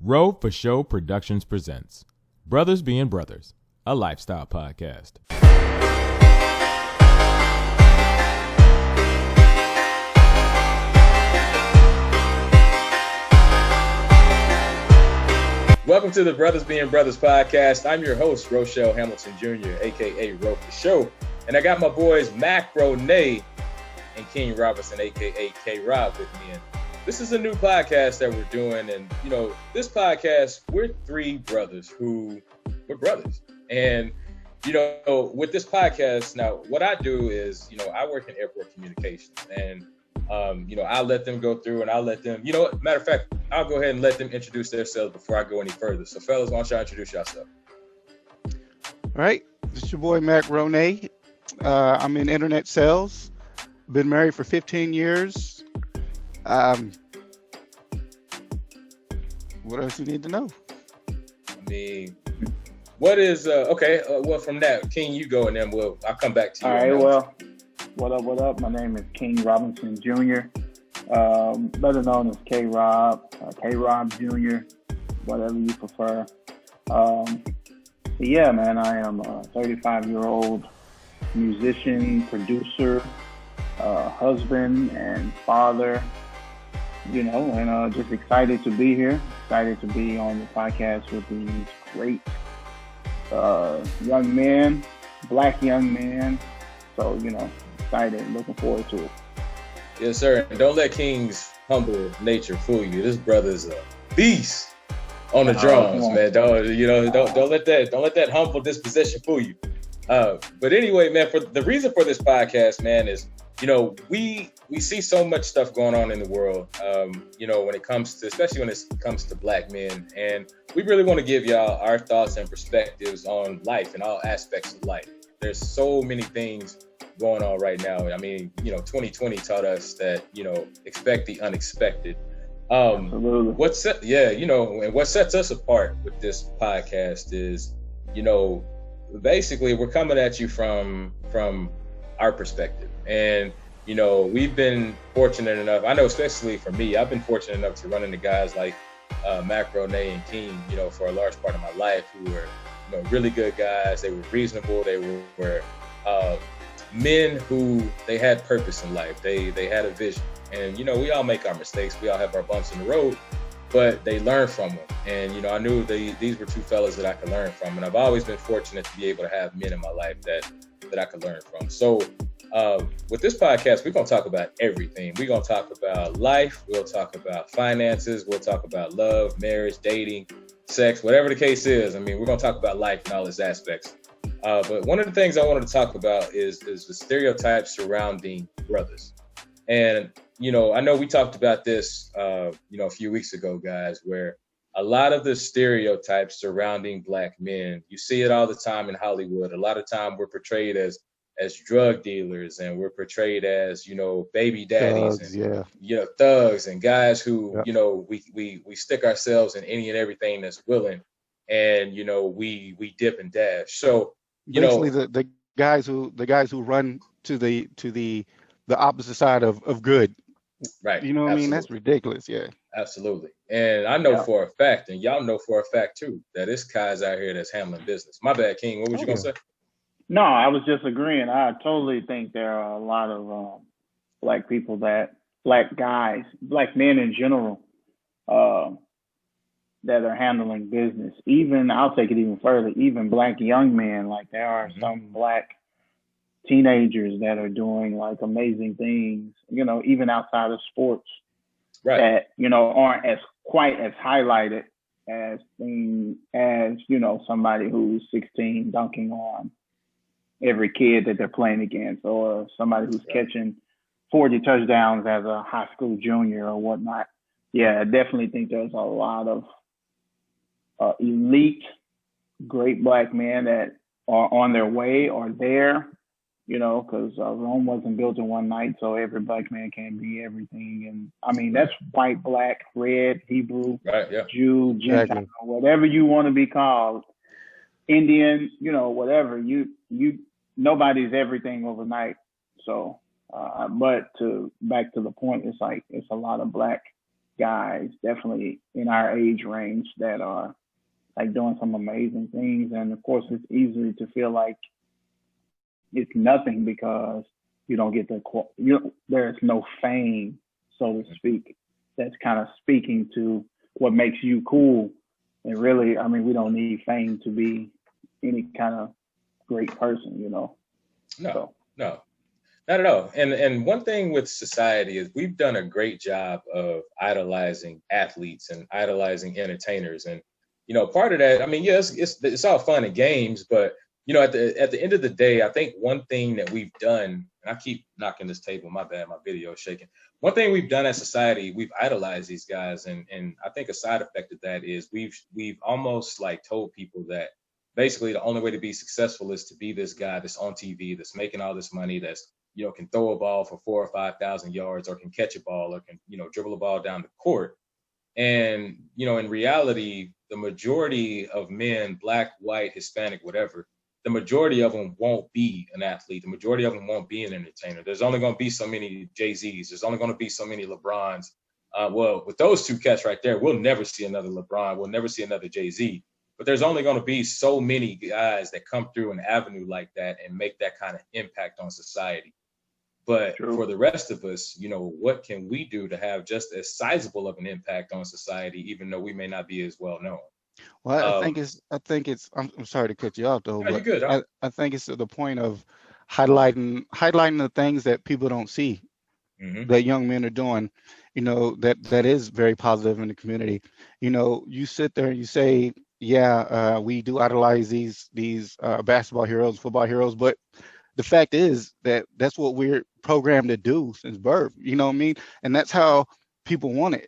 Roushell Productions presents Brothas Being Brothers, a lifestyle podcast. Welcome to the Brothas Being Brothers Podcast. I'm your host, Roushell Hamilton Jr., a.k.a. Roushell, and I got my boys Macronay and King Robinson, a.k.a. K-Rob, with me. And this is a new podcast that we're doing, and, this podcast, we're three brothers we're brothers. And, with this podcast, now, what I do is, I work in airport communications, and, I'll let them go through, and I'll let them, matter of fact, I'll go ahead and let them introduce themselves before I go any further. So, fellas, why don't y'all introduce yourself? All right, this is your boy, Macronay. I'm in internet sales. Been married for 15 years. What else you need to know? What is well, from that, King, you go, and then I'll come back to you. All right, well, what up? My name is King Robinson Jr., better known as K-Rob, K-Rob Jr., whatever you prefer. Yeah, man, I am a 35-year-old musician, producer, husband, and father. And just excited to be here. Excited to be on the podcast with these great young men, black young men. So, excited, looking forward to it. Yes, sir. And don't let King's humble nature fool you. This brother's a beast on the drums, man. Don't let that humble disposition fool you. But anyway, man, for the reason for this podcast, man, is we see so much stuff going on in the world, when it comes to, especially when it comes to black men. And we really want to give y'all our thoughts and perspectives on life and all aspects of life. There's so many things going on right now. 2020 taught us that, expect the unexpected. Absolutely. And what sets us apart with this podcast is, basically we're coming at you from our perspective. And, we've been fortunate enough, I know especially for me, I've been fortunate enough to run into guys like Macronay and King, for a large part of my life, who were, really good guys. They were reasonable. They were men who, they had purpose in life. They had a vision. And, we all make our mistakes. We all have our bumps in the road, but they learn from them. And, I knew these were two fellas that I could learn from. And I've always been fortunate to be able to have men in my life that I could learn from. So with this podcast, we're going to talk about everything. We're going to talk about life. We'll talk about finances. We'll talk about love, marriage, dating, sex, whatever the case is. We're going to talk about life and all its aspects. But one of the things I wanted to talk about is the stereotypes surrounding brothers. And, I know we talked about this, a few weeks ago, guys, where a lot of the stereotypes surrounding black men, you see it all the time in Hollywood. A lot of time we're portrayed as drug dealers, and we're portrayed as, baby daddies, thugs, and, thugs and guys who, we stick ourselves in any and everything that's willing, and, we dip and dash. So, basically the guys who run to the opposite side of good. Right. You know what Absolutely. I mean? That's ridiculous. Yeah. Absolutely. And I know for a fact, and y'all know for a fact too, that it's guys out here that's handling business. My bad, King. What was you going to say? No, I was just agreeing. I totally think there are a lot of black people black men in general, that are handling business. Even, I'll take it even further, even black young men. Like, there are some black teenagers that are doing like amazing things, even outside of sports, right, that, aren't quite as highlighted as somebody who's 16 dunking on every kid that they're playing against, or somebody who's catching 40 touchdowns as a high school junior or whatnot. Yeah, I definitely think there's a lot of elite, great black men that are on their way or there, because Rome wasn't built in one night, so every black man can't be everything. And that's white, black, red, Hebrew, right, yeah, Jew, Gentile, exactly, whatever you want to be called, Indian, whatever. Nobody's everything overnight. So, but back to the point, it's a lot of black guys, definitely in our age range, that are like doing some amazing things. And of course, it's easy to feel like it's nothing because you don't get there's no fame, so to speak, that's kind of speaking to what makes you cool. And really, I mean, we don't need fame to be any kind of great person, you know. No, not at all. And one thing with society is we've done a great job of idolizing athletes and idolizing entertainers. And, you know, part of that, I mean, yes, it's all fun and games, but, you know, at the end of the day, I think one thing that we've done, and I keep knocking this table, my bad, my video is shaking. One thing we've done as society, we've idolized these guys. And I think a side effect of that is we've almost like told people that basically the only way to be successful is to be this guy that's on TV, that's making all this money, that's, you know, can throw a ball for 4,000 or 5,000 yards, or can catch a ball, or can, you know, dribble a ball down the court. And, you know, in reality, the majority of men, black, white, Hispanic, whatever, the majority of them won't be an athlete. The majority of them won't be an entertainer. There's only going to be so many Jay-Z's. There's only going to be so many LeBrons. Well, with those two cats right there, we'll never see another LeBron. We'll never see another Jay-Z. But there's only going to be so many guys that come through an avenue like that and make that kind of impact on society. But True. For the rest of us, you know, what can we do to have just as sizable of an impact on society, even though we may not be as well known? Well, I think it's, I'm sorry to cut you off though, No, you're but good. I think it's to the point of highlighting the things that people don't see that young men are doing, you know, that is very positive in the community. You know, you sit there and you say, yeah, we do idolize these basketball heroes, football heroes, but the fact is that that's what we're programmed to do since birth. You know what I mean? And that's how people want it.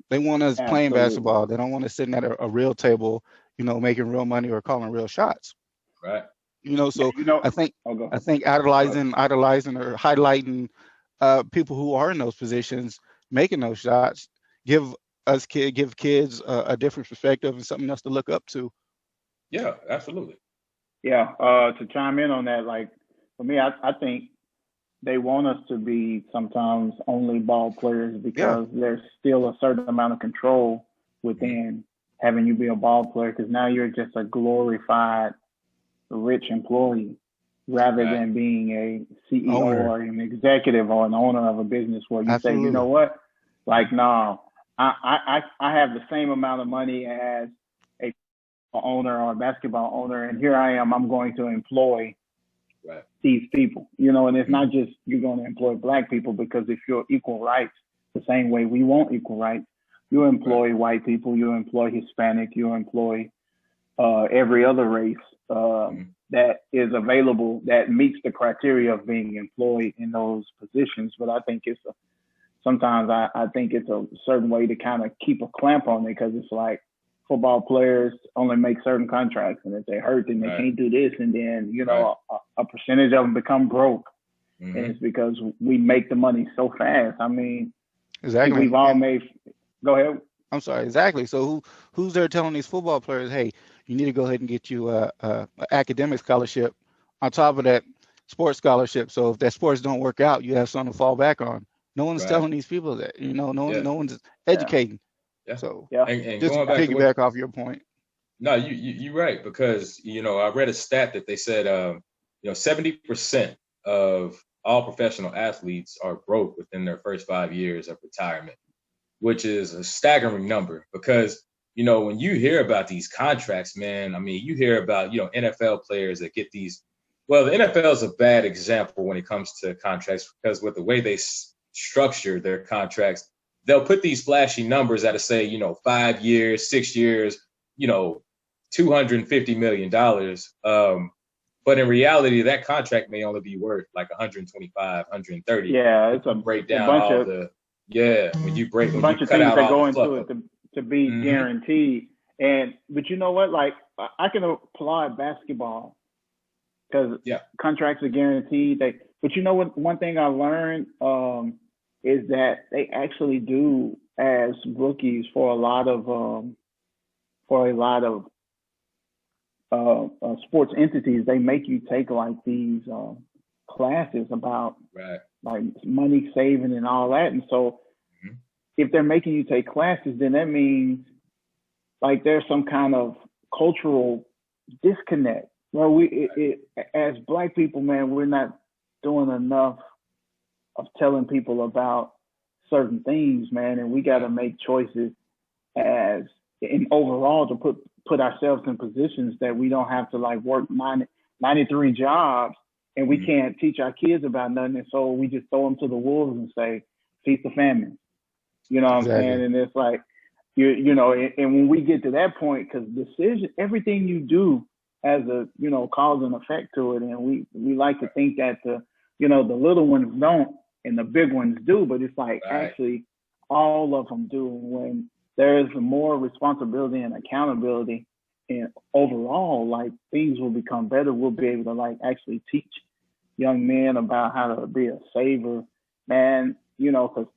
They want us playing Absolutely. basketball. They don't want us sitting at a real table, you know, making real money or calling real shots. Right. You know, so You know, I think idolizing or highlighting people who are in those positions, making those shots, give kids a different perspective and something else to look up to. Yeah, absolutely. yeah, to chime in on that, like for me, I think they want us to be sometimes only ball players because there's still a certain amount of control within having you be a ball player, because now you're just a glorified rich employee rather than being a CEO or an executive or an owner of a business where you say, you know what, like, no, I have the same amount of money as a owner or a basketball owner, and here I am, I'm going to employ these people, you know, and it's not just you're going to employ black people, because if you're equal rights, the same way we want equal rights, you employ white people, you employ Hispanic, you employ every other race that is available that meets the criteria of being employed in those positions. But I think sometimes I think it's a certain way to kind of keep a clamp on it, because it's like football players only make certain contracts, and if they hurt, then they can't do this, and then, you know, a percentage of them become broke. And it's because we make the money so fast. I mean, exactly. We've all made. Go ahead. I'm sorry. Exactly. So who's there telling these football players, hey, you need to go ahead and get you a academic scholarship on top of that sports scholarship. So if that sports don't work out, you have something to fall back on. No one's telling these people that, you know, no one's educating. Yeah. So and just going back piggyback off your point. No, you're right, because, you know, I read a stat that they said, you know, 70% of all professional athletes are broke within their first 5 years of retirement, which is a staggering number. Because, you know, when you hear about these contracts, man, I mean, you hear about, you know, NFL players that get these. Well, the NFL is a bad example when it comes to contracts, because with the way they structure their contracts, they'll put these flashy numbers that say, you know, 5 years, 6 years, you know, $250 million. But in reality, that contract may only be worth like 125, 130. Yeah, it's a breakdown bunch all of the when you break a bunch you of cut things out that all go the into fluff. it to be guaranteed. But you know what? Like, I can applaud basketball because contracts are guaranteed. But you know what? One thing I learned is that they actually do, as rookies, for a lot of sports entities, they make you take like these classes about like money saving and all that. And so if they're making you take classes, then that means like there's some kind of cultural disconnect. Well, as Black people, man, we're not doing enough of telling people about certain things, man, and we got to make choices as in overall to put ourselves in positions that we don't have to like work 93 jobs and we can't teach our kids about nothing, and so we just throw them to the wolves and say feast the famine. You know what I'm saying? And it's like you know, and when we get to that point, because everything you do has a cause and effect to it, and we like to think that the little ones don't and the big ones do, but it's like actually all of them do. When there is more responsibility and accountability, and overall, like things will become better. We'll be able to like actually teach young men about how to be a saver, man. Because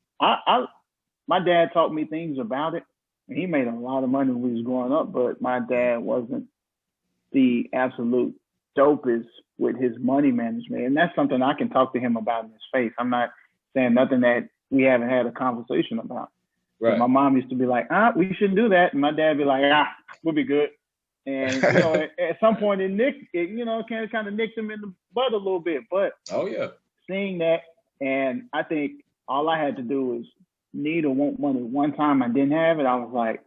my dad taught me things about it, and he made a lot of money when he was growing up, but my dad wasn't the absolute dopest with his money management. And that's something I can talk to him about in his face. I'm not saying nothing that we haven't had a conversation about. Right. My mom used to be like, we shouldn't do that. And my dad be like, we'll be good. And, at some point it kind of nicked him in the butt a little bit. But seeing that, and I think all I had to do was need or want money. One time I didn't have it. I was like,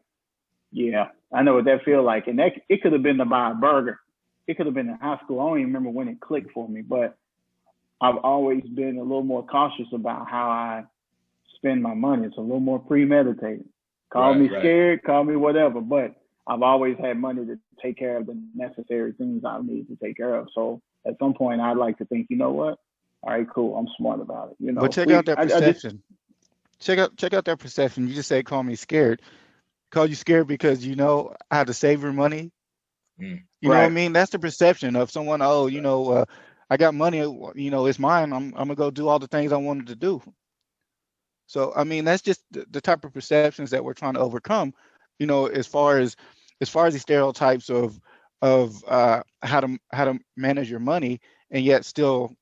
yeah, I know what that feel like. And it could have been to buy a burger. It could have been in high school. I don't even remember when it clicked for me, but I've always been a little more cautious about how I spend my money. It's a little more premeditated. Call me scared, call me whatever, but I've always had money to take care of the necessary things I need to take care of. So at some point I'd like to think, you know what? All right, cool. I'm smart about it. But check out that perception. Check out that perception. You just say, call me scared. Call you scared because you know how to save your money. You know what I mean? That's the perception of someone. I got money. It's mine. I'm gonna go do all the things I wanted to do. So I mean, that's just the type of perceptions that we're trying to overcome. As far as the stereotypes of how to manage your money and yet still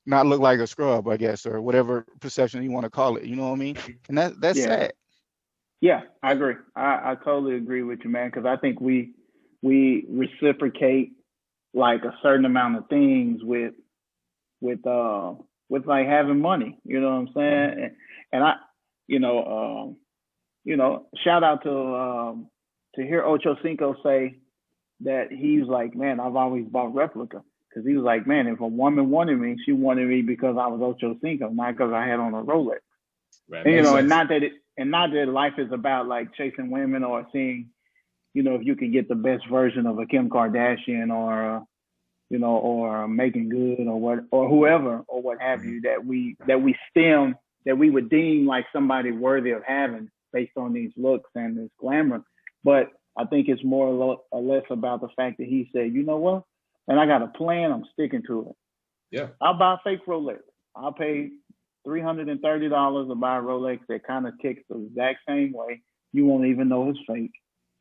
not look like a scrub, I guess, or whatever perception you want to call it. You know what I mean? And that's sad. Yeah, I agree. I totally agree with you, man, because I think we reciprocate like a certain amount of things with like having money. You know what I'm saying? And I, shout out to hear Ocho Cinco say that he's like, man, I've always bought replica. Because he was like, man, if a woman wanted me, she wanted me because I was Ocho Cinco, not because I had on a Rolex. Right, and not that life is about like chasing women or seeing, if you can get the best version of a Kim Kardashian or or Megan Good or whoever or what have you that we would deem like somebody worthy of having based on these looks and this glamour. But I think it's more or less about the fact that he said, you know what? And I got a plan. I'm sticking to it. Yeah. I'll buy a fake Rolex. I'll pay $330 to buy a Rolex that kind of ticks the exact same way. You won't even know it's fake.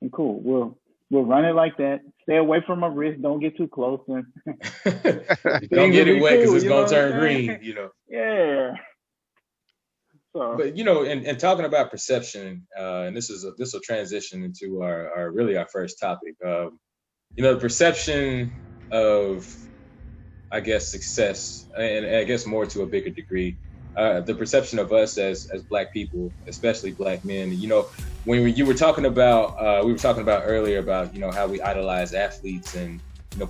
And cool. We'll run it like that. Stay away from my wrist. Don't get too close. And don't get it wet because it's gonna turn green. Yeah. So, but and talking about perception, and this will transition into our first topic. The perception of, I guess, success, and I guess more to a bigger degree, the perception of us as Black people, especially Black men. When you were talking about, we were talking about earlier about, how we idolize athletes, and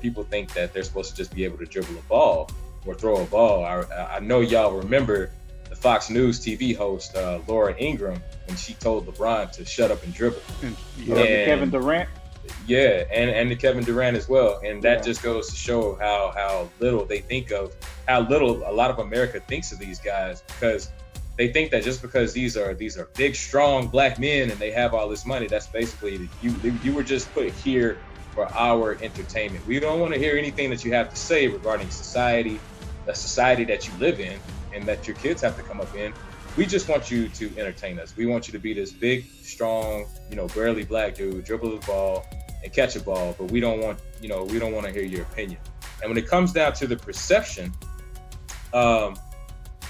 people think that they're supposed to just be able to dribble a ball or throw a ball. I know y'all remember the Fox News TV host Laura Ingraham when she told LeBron to shut up and dribble. And Kevin Durant. Yeah, and to Kevin Durant as well. And that just goes to show how little they think of, how little a lot of America thinks of these guys, because they think that just because these are big, strong Black men and they have all this money, that's basically you were just put here for our entertainment. We don't want to hear anything that you have to say regarding society, the society that you live in and that your kids have to come up in. We just want you to entertain us. We want you to be this big, strong, burly Black dude, dribble the ball and catch a ball, but we don't want to hear your opinion. And when it comes down to the perception,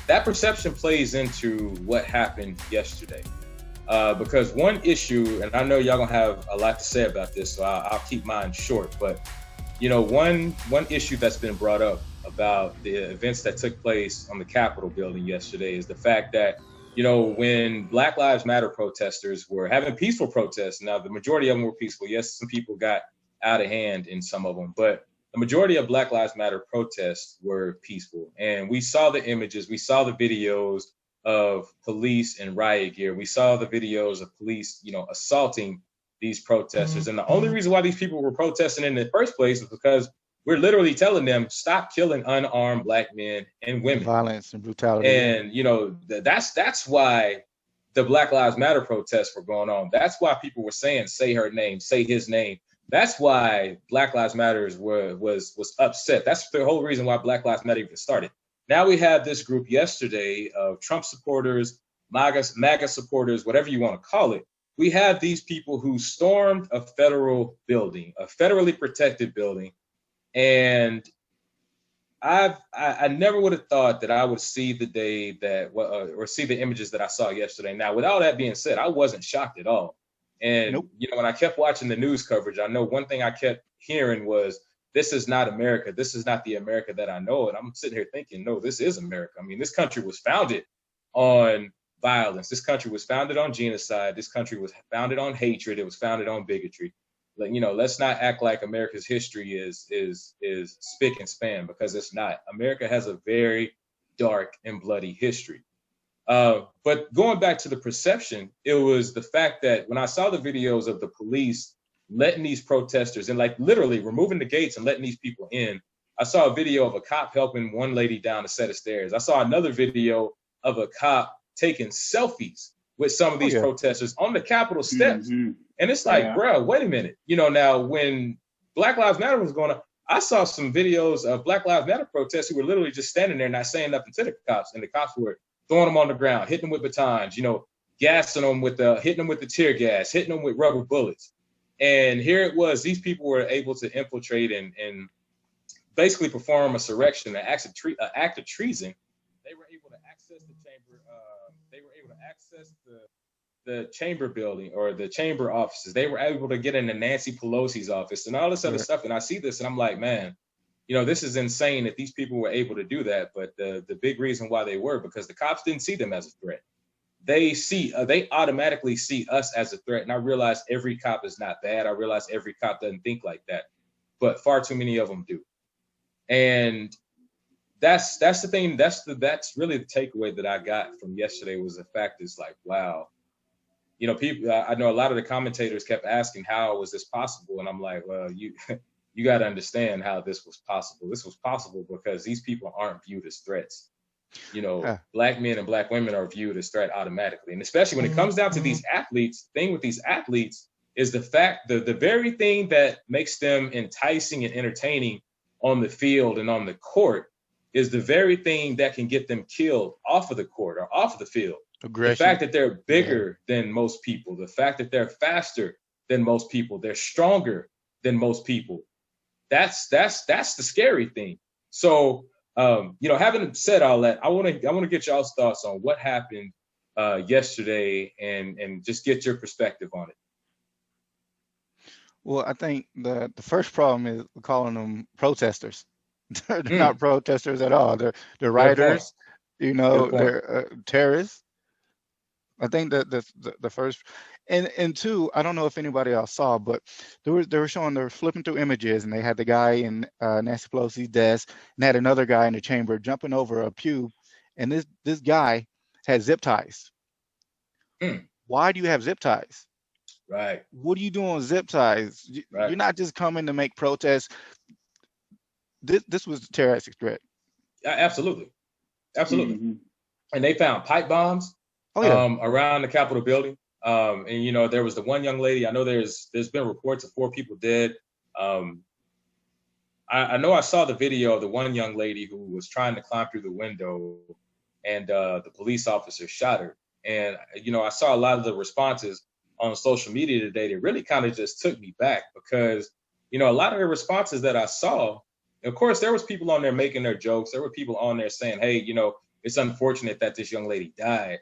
that perception plays into what happened yesterday. Because one issue, and I know y'all gonna have a lot to say about this, so I'll keep mine short, but one issue that's been brought up about the events that took place on the Capitol building yesterday is the fact that, when Black Lives Matter protesters were having peaceful protests, now the majority of them were peaceful. Yes, some people got out of hand in some of them, but the majority of Black Lives Matter protests were peaceful. And we saw the images, we saw the videos of police in riot gear. We saw the videos of police, assaulting these protesters. And the only reason why these people were protesting in the first place is because we're literally telling them, stop killing unarmed Black men and women. Violence and brutality. And, that's why the Black Lives Matter protests were going on. That's why people were saying, say her name, say his name. That's why Black Lives Matter was upset. That's the whole reason why Black Lives Matter even started. Now we have this group yesterday of Trump supporters, MAGA supporters, whatever you want to call it. We have these people who stormed a federal building, a federally protected building. And I never would have thought that I would see the day that, or see the images that I saw yesterday. Now, with all that being said, I wasn't shocked at all. And, nope. When I kept watching the news coverage, I know one thing I kept hearing was, this is not America. This is not the America that I know. And I'm sitting here thinking, no, this is America. I mean, this country was founded on violence. This country was founded on genocide. This country was founded on hatred. It was founded on bigotry. Let's not act like America's history is spick and span, because it's not. America has a very dark and bloody history. But going back to the perception, it was the fact that when I saw the videos of the police letting these protesters in, like literally removing the gates and letting these people in, I saw a video of a cop helping one lady down a set of stairs. I saw another video of a cop taking selfies with some of these protesters on the Capitol steps. Mm-hmm. And it's like, bro, wait a minute. Now when Black Lives Matter was going on, I saw some videos of Black Lives Matter protests who were literally just standing there not saying nothing to the cops. And the cops were throwing them on the ground, hitting them with batons, gassing them hitting them with the tear gas, hitting them with rubber bullets. And here it was, these people were able to infiltrate and basically perform a surrection, an act of treason. They were able to access the chamber. They were able to access the chamber building or the chamber offices. They were able to get into Nancy Pelosi's office and all this other stuff. And I see this and I'm like, man, this is insane that these people were able to do that. But the big reason why they were, because the cops didn't see them as a threat. They automatically see us as a threat. And I realize every cop is not bad. I realize every cop doesn't think like that, but far too many of them do. And that's the thing. That's really the takeaway that I got from yesterday, was the fact is like, wow, people, I know a lot of the commentators kept asking, how was this possible? And I'm like, well, you got to understand how this was possible. This was possible because these people aren't viewed as threats. Black men and Black women are viewed as threat automatically. And especially when it comes down to these athletes, the thing with these athletes is the fact that the very thing that makes them enticing and entertaining on the field and on the court is the very thing that can get them killed off of the court or off of the field. Aggression. The fact that they're bigger than most people, the fact that they're faster than most people, they're stronger than most people. That's the scary thing. So, having said all that, I want to get y'all's thoughts on what happened yesterday and just get your perspective on it. Well, I think the first problem is calling them protesters. They're not protesters at all. They're rioters. They're terrorists. I think that the first, and two, I don't know if anybody else saw, but they were flipping through images, and they had the guy in Nancy Pelosi's desk, and had another guy in the chamber jumping over a pew, and this guy had zip ties. Why do you have zip ties? Right. What are you doing with zip ties? Right. You're not just coming to make protests. This was a terroristic threat. Absolutely. Mm-hmm. And they found pipe bombs around the Capitol building. And there was the one young lady. I know there's been reports of 4 people dead. I know I saw the video of the one young lady who was trying to climb through the window, and the police officer shot her. And I saw a lot of the responses on social media today that really kind of just took me back, because a lot of the responses that I saw, of course, there was people on there making their jokes. There were people on there saying, hey, it's unfortunate that this young lady died.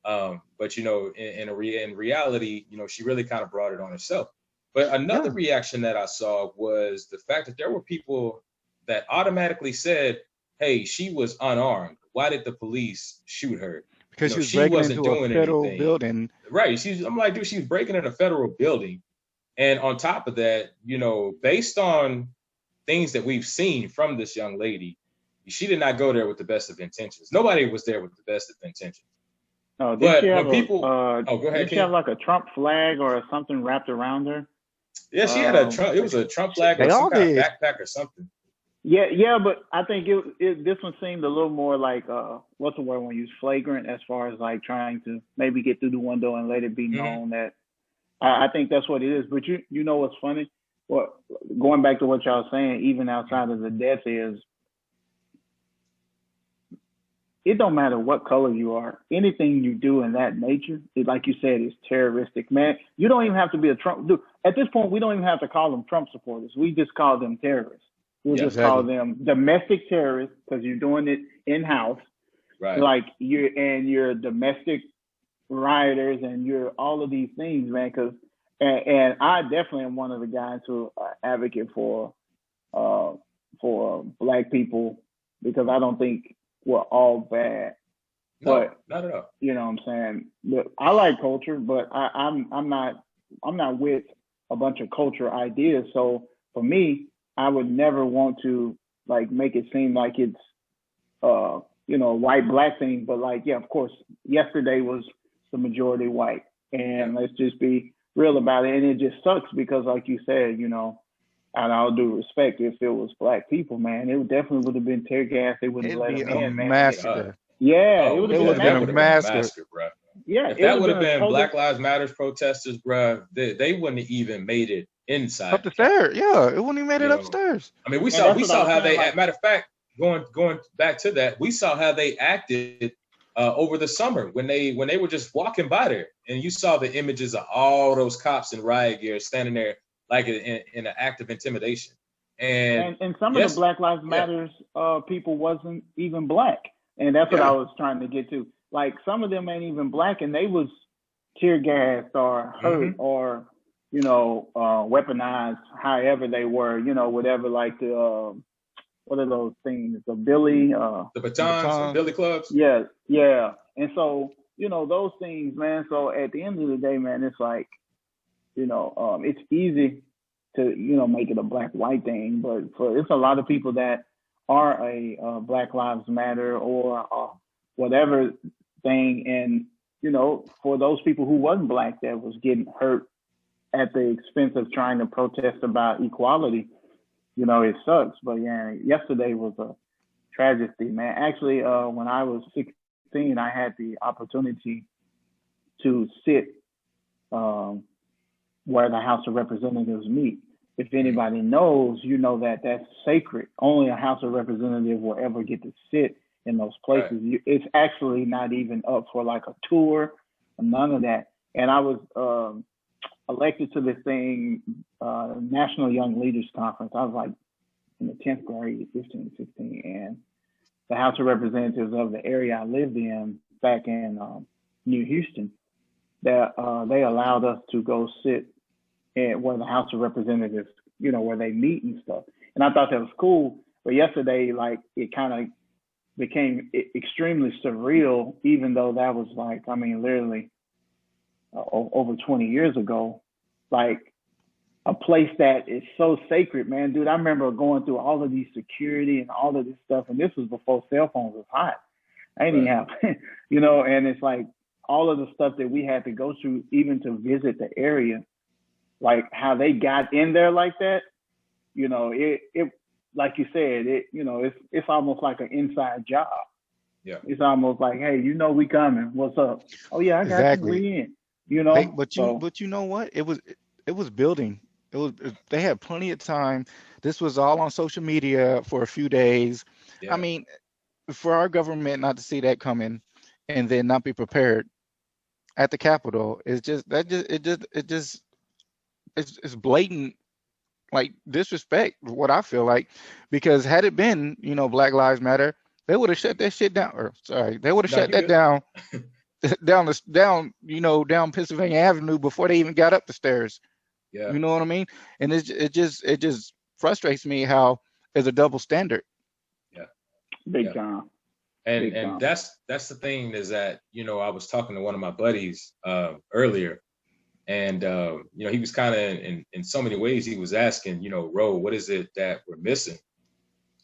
But in reality, she really kind of brought it on herself. But another reaction that I saw was the fact that there were people that automatically said, "Hey, she was unarmed. Why did the police shoot her?" Because she was breaking into a federal building. Right. I'm like, dude, she was breaking in a federal building. And on top of that, based on things that we've seen from this young lady, she did not go there with the best of intentions. Nobody was there with the best of intentions. Oh, did she have go ahead. Did she have like a Trump flag or something wrapped around her? Yeah, she had a Trump. It was a Trump flag or some kind of backpack or something. Yeah, but I think this one seemed a little more like what's the word when you use, flagrant, as far as like trying to maybe get through the window and let it be known that. I think that's what it is. But you know what's funny? Well, going back to what y'all saying, even outside of the death, is it don't matter what color you are. Anything you do in that nature, like you said, is terroristic, man. You don't even have to be a Trump dude. At this point, we don't even have to call them Trump supporters. We just call them terrorists. We'll just call them domestic terrorists because you're doing it in-house. Right. Like you're domestic rioters and you're all of these things, man. And I definitely am one of the guys who advocate for Black people, because I don't think we're all bad. No, but not at all. You know what I'm saying? But I like culture, but I'm not with a bunch of culture ideas. So for me, I would never want to like make it seem like it's a white black thing. But like, yeah, of course, yesterday was the majority white, and let's just be real about it. And it just sucks because, like you said, and all due respect, if it was Black people, man, it definitely would have been tear gas. They wouldn't let them in, man. Massacre. It would have been a massacre, bro. Yeah, if that would have been Black Lives Matter protesters, bro, they wouldn't have even made it inside up the stairs. Yeah, it wouldn't even made it upstairs. I mean, we saw how they. Matter of fact, going back to that, we saw how they acted over the summer when they were just walking by there, and you saw the images of all those cops in riot gear standing there like in an act of intimidation. And some of the Black Lives Matters people wasn't even Black, and that's what I was trying to get to. Like some of them ain't even Black, and they was tear gassed or hurt or weaponized, however they were, whatever, like the what are those things? The batons, billy clubs. Yeah. And so, those things, man. So at the end of the day, man, it's like, it's easy to, make it a black white thing, but it's a lot of people that are a Black Lives Matter or whatever thing, and for those people who wasn't Black that was getting hurt at the expense of trying to protest about equality, it sucks. But yeah, yesterday was a tragedy, man. Actually, when I was 16, I had the opportunity to sit where the House of Representatives meet. If anybody knows, that's sacred. Only a House of Representatives will ever get to sit in those places. Right. It's actually not even up for like a tour, none of that. And I was elected to this thing, National Young Leaders Conference. I was like in the 10th grade, 15, 16, and the House of Representatives of the area I lived in back in New Houston, that they allowed us to go sit at where the House of Representatives, where they meet and stuff. And I thought that was cool. But yesterday, like, it kind of became extremely surreal, even though that was like, literally over 20 years ago, like a place that is so sacred, man. Dude, I remember going through all of these security and all of this stuff, and this was before cell phones was hot. I didn't have, and it's like all of the stuff that we had to go through even to visit the area, like how they got in there like that, it like you said, it's almost like an inside job. Yeah. It's almost like, hey, we coming. What's up? Oh yeah, I got you. We in. But you know what? It was building. They had plenty of time. This was all on social media for a few days. Yeah. I mean, for our government not to see that coming and then not be prepared at the Capitol is just it's blatant, like, disrespect, what I feel like, because had it been, Black Lives Matter, they would have shut that shit down. Or sorry, they would have No, shut you that good. down down Pennsylvania Avenue before they even got up the stairs. Yeah. You know what I mean? And it just frustrates me how there's a double standard. Yeah. Big time. And that's the thing is that, I was talking to one of my buddies earlier, and he was kind of in so many ways he was asking, Ro, what is it that we're missing?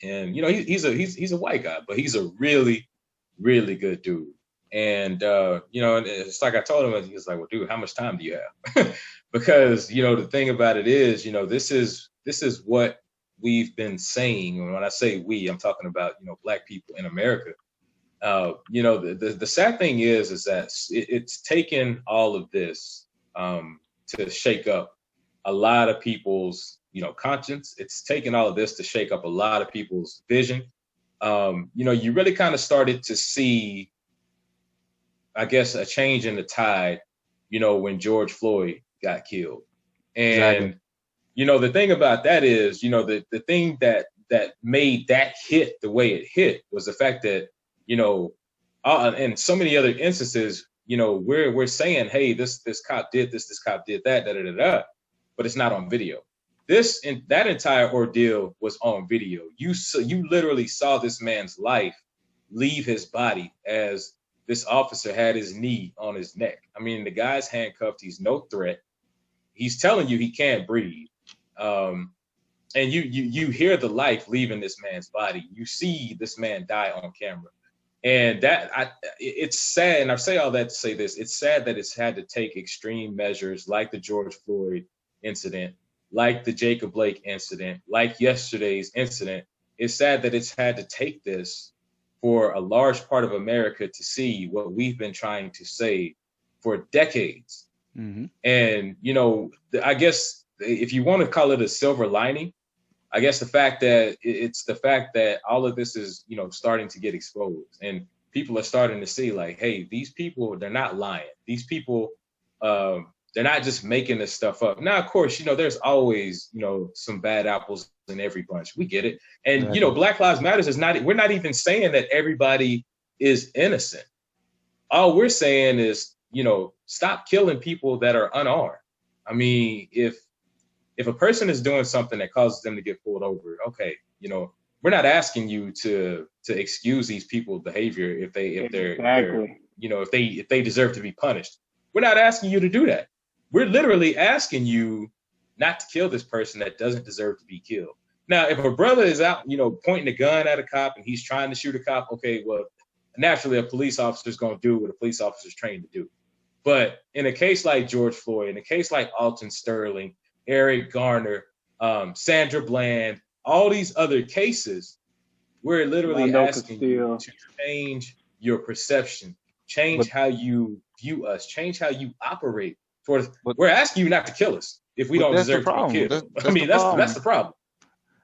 And he's a white guy, but he's a really, really good dude. And and it's like I told him, he was like, well, dude, how much time do you have? Because the thing about it is, this is what we've been saying. And when I say we, I'm talking about Black people in America. The sad thing is that it's taken all of this to shake up a lot of people's conscience. It's taken all of this to shake up a lot of people's vision. You really kind of started to see, I guess, a change in the tide, when George Floyd got killed. And, Exactly. The thing about that is, the thing that made that hit the way it hit was the fact that, and so many other instances, we're saying, hey, this cop did this cop did that, but it's not on video. That entire ordeal was on video. You literally saw this man's life leave his body as this officer had his knee on his neck. I mean, the guy's handcuffed. He's no threat. He's telling you he can't breathe. And you hear the life leaving this man's body. You see this man die on camera. And it's sad. And I say all that to say this. It's sad that it's had to take extreme measures like the George Floyd incident, like the Jacob Blake incident, like yesterday's incident. It's sad that it's had to take this for a large part of America to see what we've been trying to say for decades. Mm-hmm. And, I guess if you want to call it a silver lining, I guess it's the fact that all of this is, starting to get exposed, and people are starting to see like, hey, these people, they're not lying. These people, they're not just making this stuff up. Now, of course, there's always, some bad apples in every bunch. We get it. And, Exactly. Black Lives Matter we're not even saying that everybody is innocent. All we're saying is, stop killing people that are unarmed. I mean, if a person is doing something that causes them to get pulled over, okay, we're not asking you to excuse these people's behavior if they deserve to be punished. We're not asking you to do that. We're literally asking you not to kill this person that doesn't deserve to be killed. Now, if a brother is out, pointing a gun at a cop and he's trying to shoot a cop, okay, well, naturally a police officer is going to do what a police officer is trained to do. But in a case like George Floyd, in a case like Alton Sterling, Eric Garner, Sandra Bland, all these other cases, we're literally asking you to change your perception, change how you view us, change how you operate towards. We're asking you not to kill us if we don't deserve to be killed. That's the problem.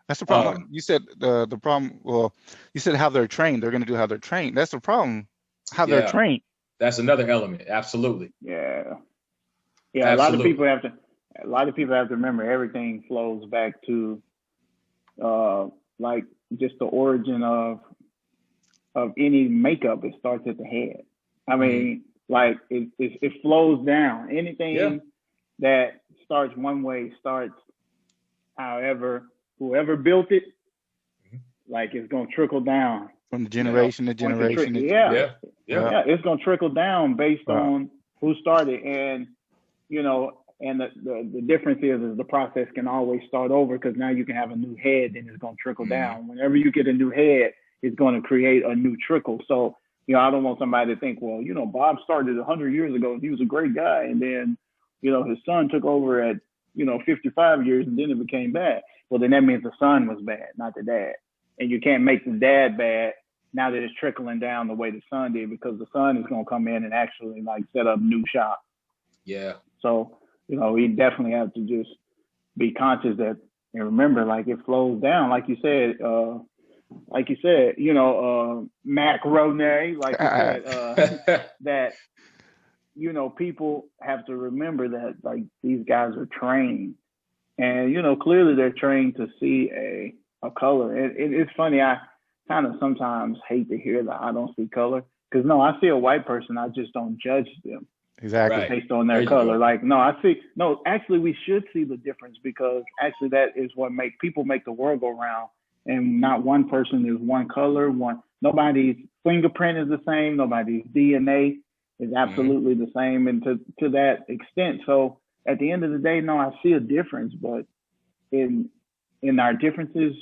That's the problem. You said the problem. Well, you said how they're trained. They're going to do how they're trained. That's the problem. How they're trained. That's another element. Absolutely. Yeah. Absolutely. A lot of people have to remember everything flows back to like just the origin of any makeup. It starts at the head. I mean, like it flows down. Anything that starts one way starts however whoever built it, like it's gonna trickle down from generation to generation. It's gonna trickle down based on who started, and and the difference is the process can always start over, because now you can have a new head, and it's gonna trickle down. Whenever you get a new head, it's gonna create a new trickle. So I don't want somebody to think, well, Bob started 100 years ago, he was a great guy, and then his son took over at 55 years, and then it became bad. Well, then that means the son was bad, not the dad. And you can't make the dad bad now that it's trickling down the way the son did, because the son is going to come in and actually like set up new shop. Yeah. So, we definitely have to just be conscious that, and remember, like it flows down, like you said, Macronay, like you said, that, people have to remember that like these guys are trained, and, clearly they're trained to see a color. It's funny. kind of sometimes hate to hear that I don't see color. Because no, I see a white person, I just don't judge them. Exactly. Based on their color. Like, no, actually we should see the difference, because actually that is what people make the world go round. And not one person is one color, nobody's fingerprint is the same, nobody's DNA is absolutely the same, and to that extent. So at the end of the day, no, I see a difference, but in our differences,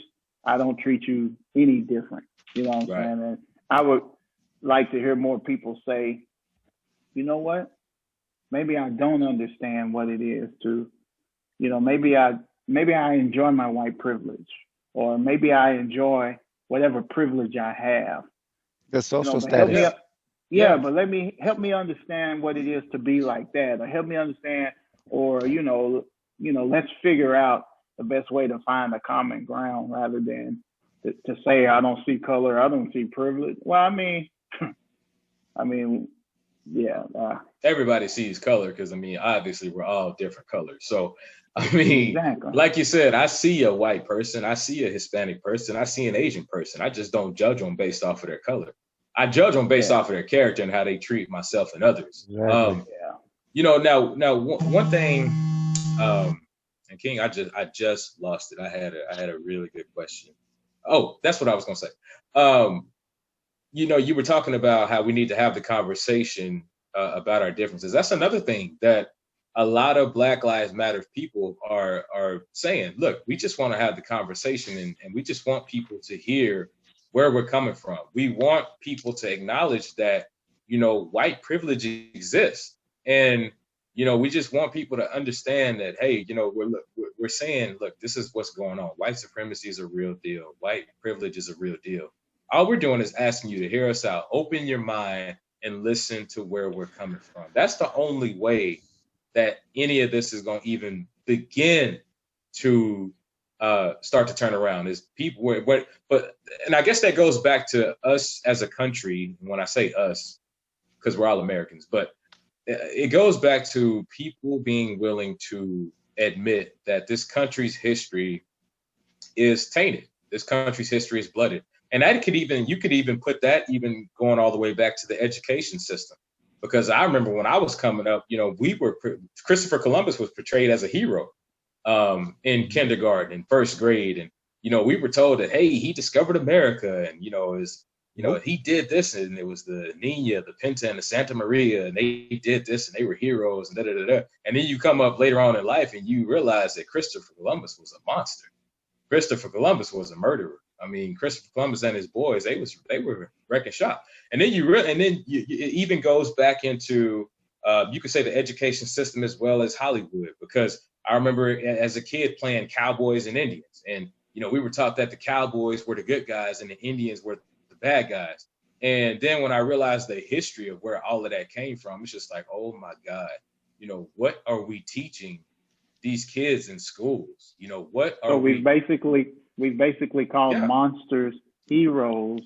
I don't treat you any different. You know what I'm saying? And I would like to hear more people say, you know what? Maybe I don't understand what it is to, maybe I enjoy my white privilege, or maybe I enjoy whatever privilege I have. The social status. But help me understand what it is to be like that, or help me understand, or let's figure out the best way to find a common ground, rather than to say I don't see color, I don't see privilege. Well, everybody sees color, because obviously we're all different colors. So exactly. Like you said, I see a white person, I see a Hispanic person, I see an Asian person. I just don't judge them based off of their color. I judge them based off of their character and how they treat myself and others. Exactly. Now one thing, and King, I just lost it. I had a really good question. Oh, that's what I was gonna say. You were talking about how we need to have the conversation about our differences. That's another thing that a lot of Black Lives Matter people are saying. Look, we just want to have the conversation, and we just want people to hear where we're coming from. We want people to acknowledge that, white privilege exists. And, we just want people to understand that, hey, we're saying, look, this is what's going on. White supremacy is a real deal. White privilege is a real deal. All we're doing is asking you to hear us out, open your mind, and listen to where we're coming from. That's the only way that any of this is going to even begin to start to turn around, is people. And I guess that goes back to us as a country. When I say us, because we're all Americans, but it goes back to people being willing to admit that this country's history is tainted. This country's history is blooded. And you could even put that even going all the way back to the education system. Because I remember when I was coming up, Christopher Columbus was portrayed as a hero in kindergarten and first grade. And, we were told that, hey, he discovered America, and, he did this, and it was the Nina, the Pinta, and the Santa Maria, and they did this, and they were heroes, and da-da-da-da. And then you come up later on in life and you realize that Christopher Columbus was a monster. Christopher Columbus was a murderer. Christopher Columbus and his boys, they were wrecking shop. And then it even goes back into, you could say, the education system as well as Hollywood, because I remember as a kid playing cowboys and Indians. And, we were taught that the cowboys were the good guys and the Indians were the bad guys. And then when I realized the history of where all of that came from, it's just like, oh my God, what are we teaching these kids in schools? What are we basically call monsters heroes,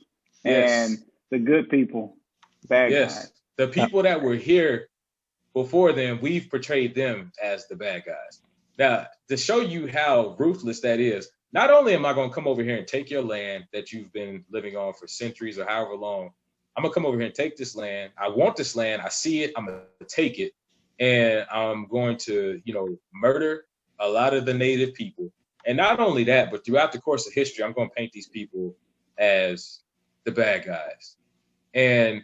and the good people bad guys. The people that were here before them, we've portrayed them as the bad guys. Now, to show you how ruthless that is, not only am I going to come over here and take your land that you've been living on for centuries or however long, I'm going to come over here and take this land. I want this land. I see it. I'm going to take it. And I'm going to, murder a lot of the native people. And not only that, but throughout the course of history, I'm going to paint these people as the bad guys. And,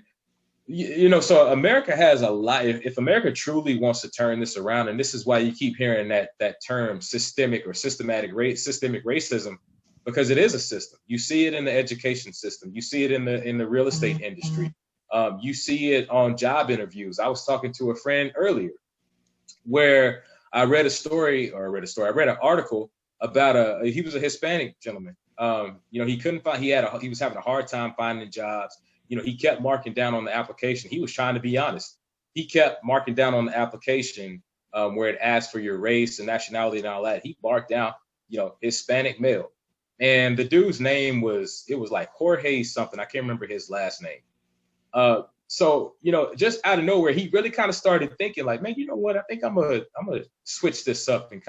so America has a lot. If America truly wants to turn this around, and this is why you keep hearing that term systemic or systematic systemic racism, because it is a system. You see it in the education system. You see it in the real estate industry. You see it on job interviews. I was talking to a friend earlier where I read an article about he was a Hispanic gentleman. He couldn't find, he was having a hard time finding jobs. He kept marking down on the application. He was trying to be honest. He kept marking down on the application where it asked for your race and nationality and all that. He marked down, Hispanic male. And the dude's name was like Jorge something. I can't remember his last name. So, just out of nowhere, he really kind of started thinking like, man, you know what? I think I'm gonna switch this up and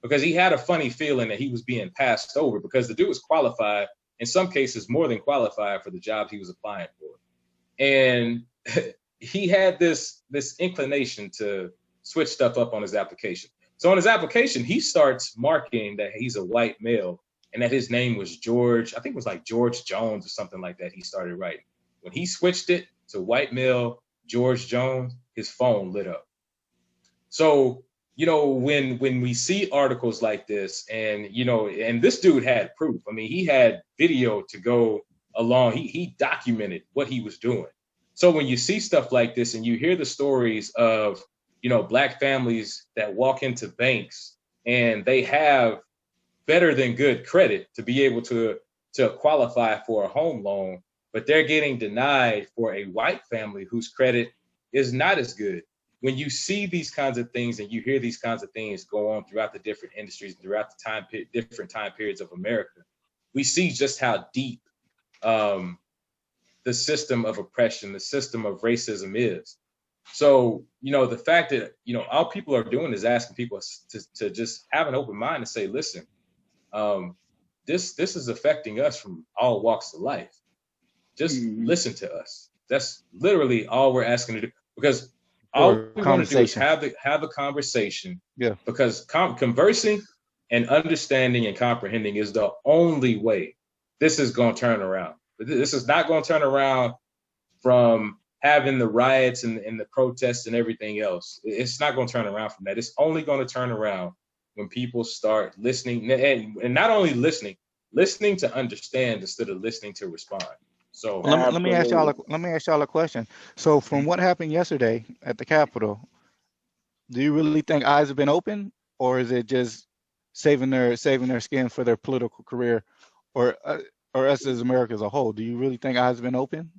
because he had a funny feeling that he was being passed over, because the dude was qualified. in some cases more than qualified for the jobs he was applying for. And he had this inclination to switch stuff up on his application. So on his application, he starts marking that he's a white male and that his name was George. I think it was like George Jones or something like that. He started writing. When he switched it to white male George Jones, his phone lit up. So, you know, when we see articles like this, and, you know, and this dude had proof. I mean, he had video to go along. He documented what he was doing. So when you see stuff like this and you hear the stories of, you know, Black families that walk into banks and they have better than good credit to be able to qualify for a home loan, but they're getting denied for a white family whose credit is not as good. When you see these kinds of things and you hear these kinds of things go on throughout the different industries, throughout the different time periods of America, we see just how deep the system of oppression, the system of racism is. So, you know, the fact that, you know, all people are doing is asking people to just have an open mind and say, listen, this is affecting us from all walks of life. Just listen to us. That's literally all we're asking to do, because all we want to do is have a conversation. Yeah. Because conversing and understanding and comprehending is the only way this is going to turn around. This is not going to turn around from having the riots and the protests and everything else. It's not going to turn around from that. It's only going to turn around when people start listening, and not only listening to understand instead of listening to respond. So let me ask y'all a question. So from what happened yesterday at the Capitol, do you really think eyes have been open, or is it just saving their skin for their political career, or us as America as a whole? Do you really think eyes have been open?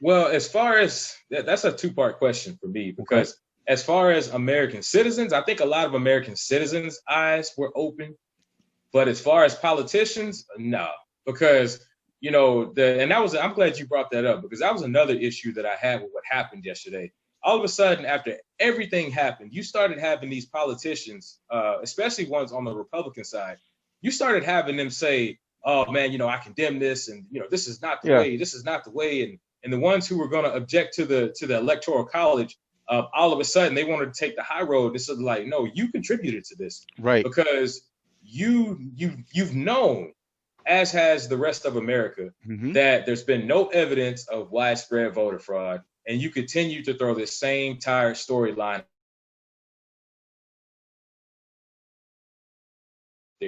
Well, as far as that's a two-part question for me, because as far as American citizens, I think a lot of American citizens' eyes were open, but as far as politicians, no, because, you know, I'm glad you brought that up, because that was another issue that I had with what happened yesterday. All of a sudden, after everything happened, you started having these politicians, especially ones on the Republican side, you started having them say, oh man, you know, I condemn this, and, you know, this is not the way, this is not the way. And the ones who were going to object to the Electoral College, all of a sudden they wanted to take the high road. This is like, no, you contributed to this, right? Because you've known, as has the rest of America, that there's been no evidence of widespread voter fraud, and you continue to throw this same tired storyline.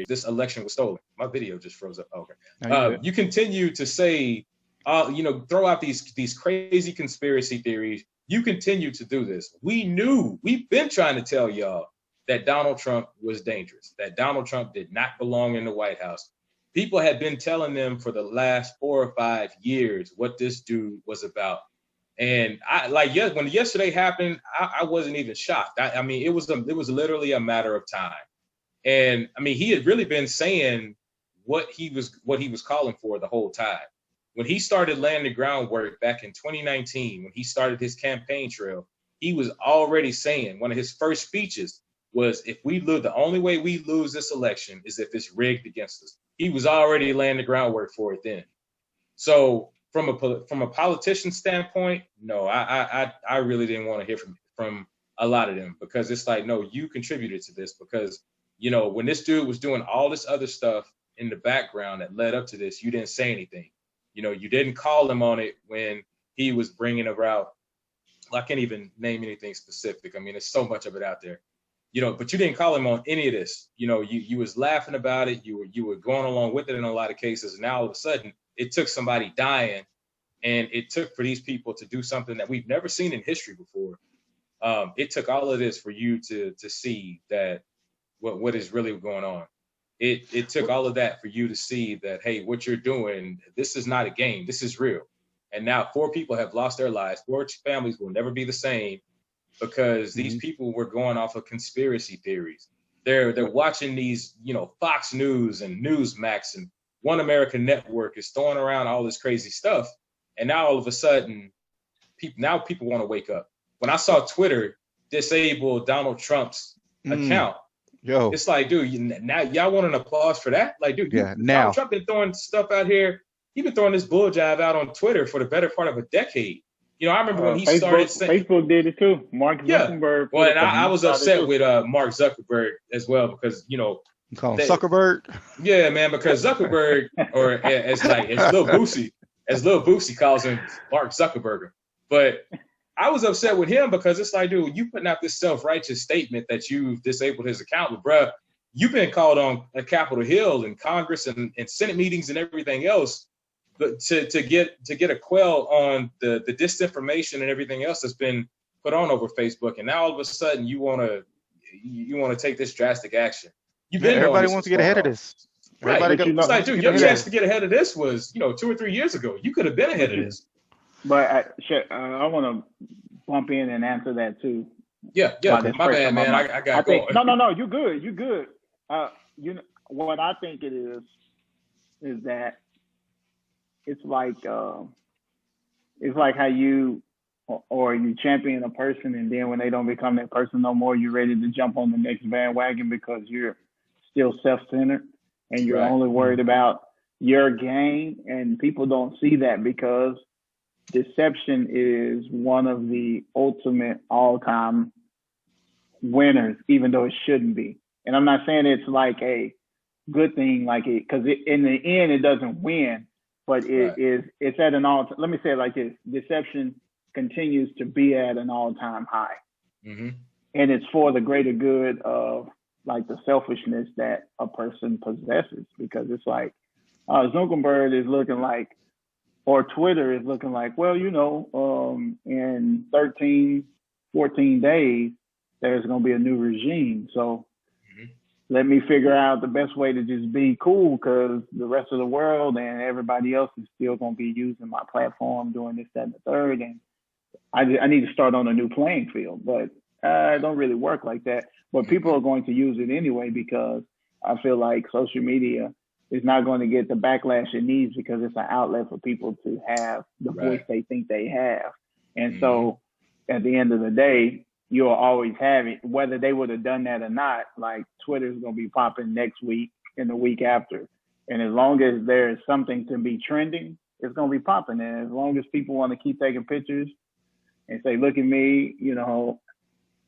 This election was stolen. My video just froze up. Okay, you continue to say, you know, throw out these crazy conspiracy theories. You continue to do this. We've been trying to tell y'all that Donald Trump was dangerous, that Donald Trump did not belong in the White House. People had been telling them for the last 4 or 5 years what this dude was about. And when yesterday happened, I wasn't even shocked. I mean, it was literally a matter of time. And I mean, he had really been saying what he was calling for the whole time. When he started laying the groundwork back in 2019, when he started his campaign trail, he was already saying, one of his first speeches was, if we lose, the only way we lose this election is if it's rigged against us. He was already laying the groundwork for it then. So from a politician standpoint, no, I really didn't want to hear from a lot of them, because it's like, no, you contributed to this, because, you know, when this dude was doing all this other stuff in the background that led up to this, you didn't say anything. You know, you didn't call him on it when he was bringing about, I can't even name anything specific. I mean, there's so much of it out there, you know, but you didn't call him on any of this. You know, you was laughing about it. You were going along with it in a lot of cases. And now all of a sudden it took somebody dying, and it took for these people to do something that we've never seen in history before. It took all of this for you to see that what is really going on. It took all of that for you to see that, hey, what you're doing, this is not a game, this is real. And now 4 people have lost their lives. 4 families will never be the same, because these people were going off of conspiracy theories. They're watching these, you know, Fox News and Newsmax and One American Network is throwing around all this crazy stuff. And now all of a sudden, people want to wake up. When I saw Twitter disable Donald Trump's account, it's like, dude, now y'all want an applause for that? Like, dude, Donald Trump been throwing stuff out here throwing this bull jive out on Twitter for the better part of a decade. You know, I remember when he started saying, Facebook did it too. Mark Zuckerberg. Well, and I was upset with Mark Zuckerberg as well because, you know, you call him Zuckerberg? Yeah, man, because Zuckerberg, or as Lil Boosie calls him, Mark Zuckerberg. But I was upset with him because it's like, dude, you putting out this self-righteous statement that you've disabled his account, but bruh, you've been called on at Capitol Hill and Congress and Senate meetings and everything else, but to get a quell on the disinformation and everything else that's been put on over Facebook, and now all of a sudden you want to take this drastic action. Everybody wants to get ahead of this. Right. It's like, dude, your chance to get ahead of this was, 2 or 3 years ago. You could have been ahead of this. But I want to bump in and answer that too. Yeah. My bad, man. I got to go. No. You good. What I think it is that it's like how you champion a person, and then when they don't become that person no more, you're ready to jump on the next bandwagon because you're still self-centered and you're only worried about your gain. And people don't see that because deception is one of the ultimate all-time winners, even though it shouldn't be. And I'm not saying it's like a good thing, because in the end it doesn't win, but it's at an all. Let me say it like this: deception continues to be at an all-time high, and it's for the greater good of like the selfishness that a person possesses. Because it's like Zuckerberg is looking like, or Twitter is looking like, well, in 13, 14 days, there's going to be a new regime. So let me figure out the best way to just be cool, because the rest of the world and everybody else is still going to be using my platform, doing this, that, and the third. And I need to start on a new playing field. But it don't really work like that. But people are going to use it anyway, because I feel like social media is not going to get the backlash it needs, because it's an outlet for people to have the voice they think they have. And so at the end of the day, you'll always have it, whether they would have done that or not. Like Twitter's going to be popping next week and the week after. And as long as there's something to be trending, it's going to be popping. And as long as people want to keep taking pictures and say, look at me,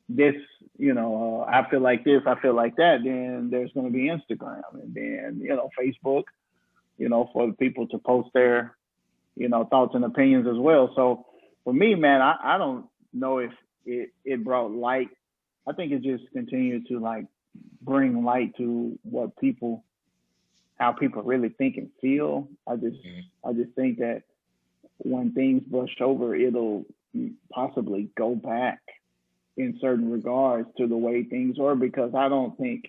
this, I feel like this, I feel like that, then there's going to be Instagram, and then, Facebook, for the people to post their, thoughts and opinions as well. So for me, man, I don't know if it brought light. I think it just continued to like bring light to how people really think and feel. I just think that when things brush over, it'll possibly go back in certain regards to the way things were, because I don't think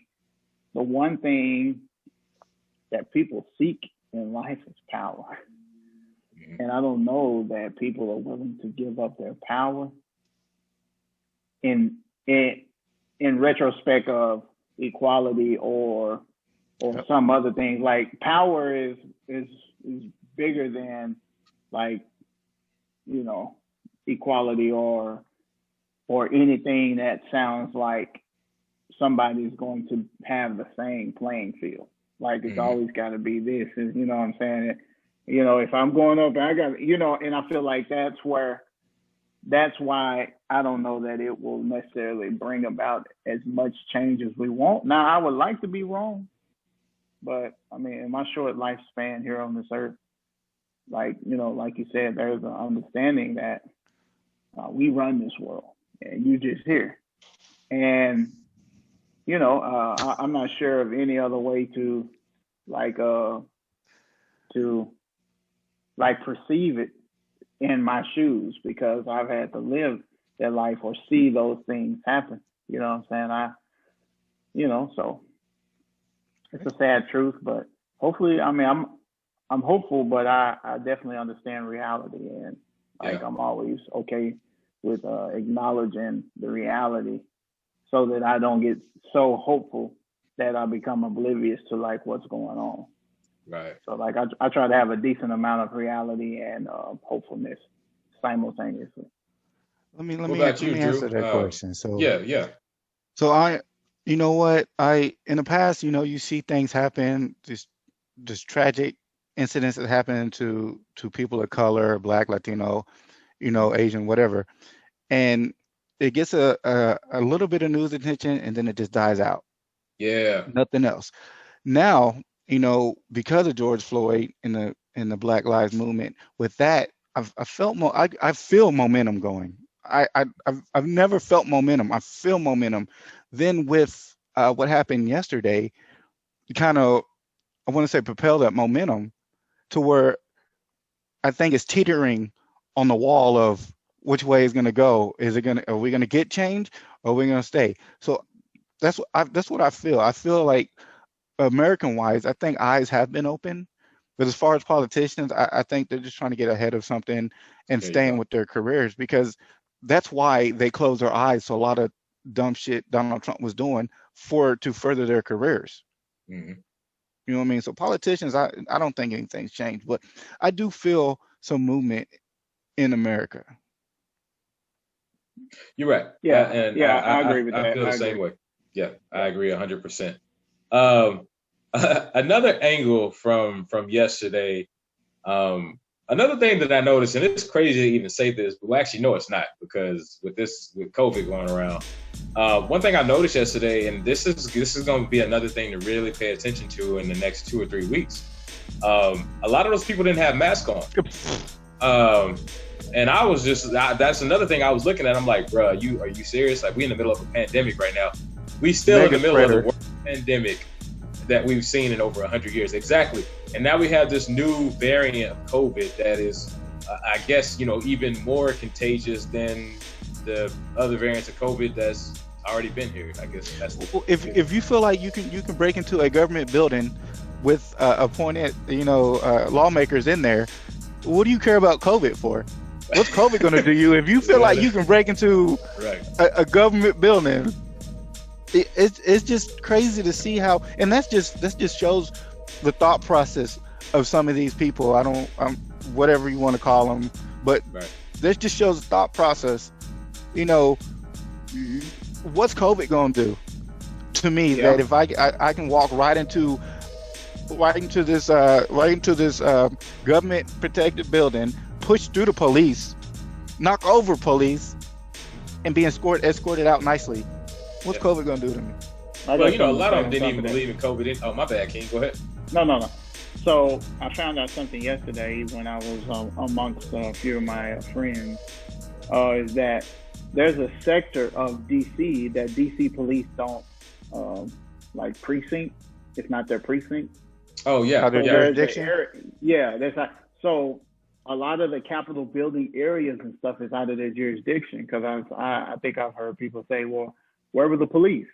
the one thing that people seek in life is power. And I don't know that people are willing to give up their power in retrospect of equality or some other things. Like power is bigger than like, equality or anything that sounds like somebody's going to have the same playing field. Like it's always got to be this, and you know what I'm saying? If I'm going up, I got, and I feel like that's why I don't know that it will necessarily bring about as much change as we want. Now, I would like to be wrong, but I mean, in my short lifespan here on this earth, like you said, there's an understanding that we run this world. And you just here. And, I'm not sure of any other way to perceive it in my shoes, because I've had to live that life or see those things happen. You know what I'm saying? So it's a sad truth, but hopefully, I mean, I'm hopeful, but I definitely understand reality, and I'm always okay with acknowledging the reality, so that I don't get so hopeful that I become oblivious to like what's going on. Right. So like I try to have a decent amount of reality and hopefulness simultaneously. Let me answer that question. So yeah. So in the past, you see things happen, just tragic incidents that happen to people of color, Black, Latino, Asian, whatever, and it gets a little bit of news attention and then it just dies out. Yeah. Nothing else. Now, because of George Floyd and the Black Lives Movement, with that, I feel momentum going. I've never felt momentum. I feel momentum. Then with what happened yesterday, kind of, I want to say, propel that momentum to where I think it's teetering on the wall of which way is going to go. Are we going to get change, or are we going to stay? So that's what I feel. I feel like, American wise, I think eyes have been open, but as far as politicians, I think they're just trying to get ahead of something and staying with their careers, because that's why they close their eyes to a lot of dumb shit Donald Trump was doing to further their careers. Mm-hmm. You know what I mean? So politicians, I don't think anything's changed, but I do feel some movement in America. You're right. Yeah, I agree with that. I feel the same way. Yeah, I agree 100%. Another angle from yesterday. Another thing that I noticed, and it's crazy to even say this, but actually, no, it's not, because with COVID going around, one thing I noticed yesterday, and this is going to be another thing to really pay attention to in the next 2 or 3 weeks. A lot of those people didn't have masks on. And I was that's another thing I was looking at. I'm like, bro, are you serious? Like, we in the middle of a pandemic right now. We still in the middle of the worst pandemic that we've seen in over 100 years. Exactly. And now we have this new variant of COVID that is, I guess, even more contagious than the other variants of COVID that's already been here. I guess that's if you feel like you can break into a government building with appointed, lawmakers in there, what do you care about COVID for? What's COVID going to do you if you feel like you can break into a government building? It's just crazy to see how, and that just shows the thought process of some of these people. Whatever you want to call them, but this just shows the thought process. What's COVID going to do to me? That if I can walk right into this government protected building, push through the police, knock over police, and be escorted out nicely. What's COVID going to do to me? Well, a lot of them didn't even believe in COVID. Oh, my bad, King. Go ahead. No. So I found out something yesterday when I was amongst a few of my friends, is that there's a sector of DC that DC police don't like precinct. It's not their precinct. Oh, yeah. Their jurisdiction? That's not. So a lot of the Capitol building areas and stuff is out of their jurisdiction, because I think I've heard people say, well, where were the police?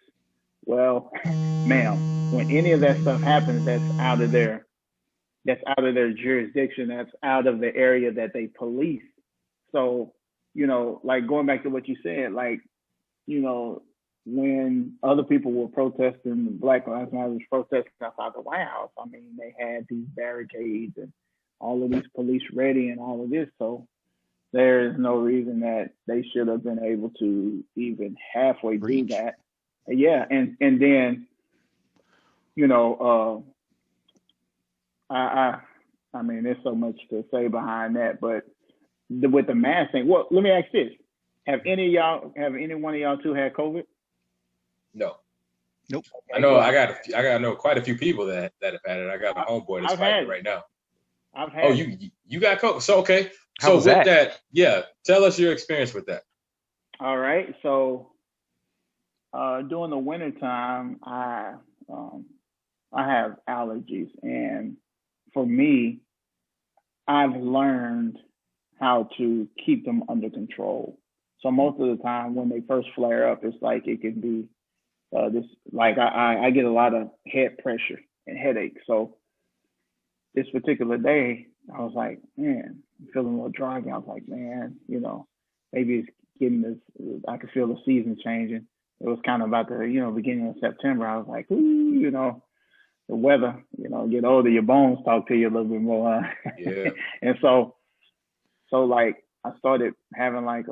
Well, ma'am, when any of that stuff happens, that's out of their jurisdiction. That's out of the area that they police. So, like going back to what you said, like, when other people were protesting, the Black Lives Matter was protesting outside the White House, I mean, they had these barricades and all of these police ready and all of this. So there is no reason that they should have been able to even halfway do that. Yeah, and then, I mean, there's so much to say behind that, but with the mask thing, well, let me ask this: have any one of y'all two had COVID? No. Nope. I know I know quite a few people that have had it. I got a homeboy that's fighting right now. I've had. Oh, you got COVID? So okay. So with that, tell us your experience with that. All right. So during the wintertime, I have allergies, and for me, I've learned how to keep them under control. So most of the time when they first flare up, it's like it can be I get a lot of head pressure and headache. So this particular day, I was like, man, I'm feeling a little drowsy. I was like, man, maybe it's getting this, I could feel the season changing. It was kind of about the, beginning of September. I was like, ooh, the weather, get older, your bones talk to you a little bit more. Yeah. And so like I started having like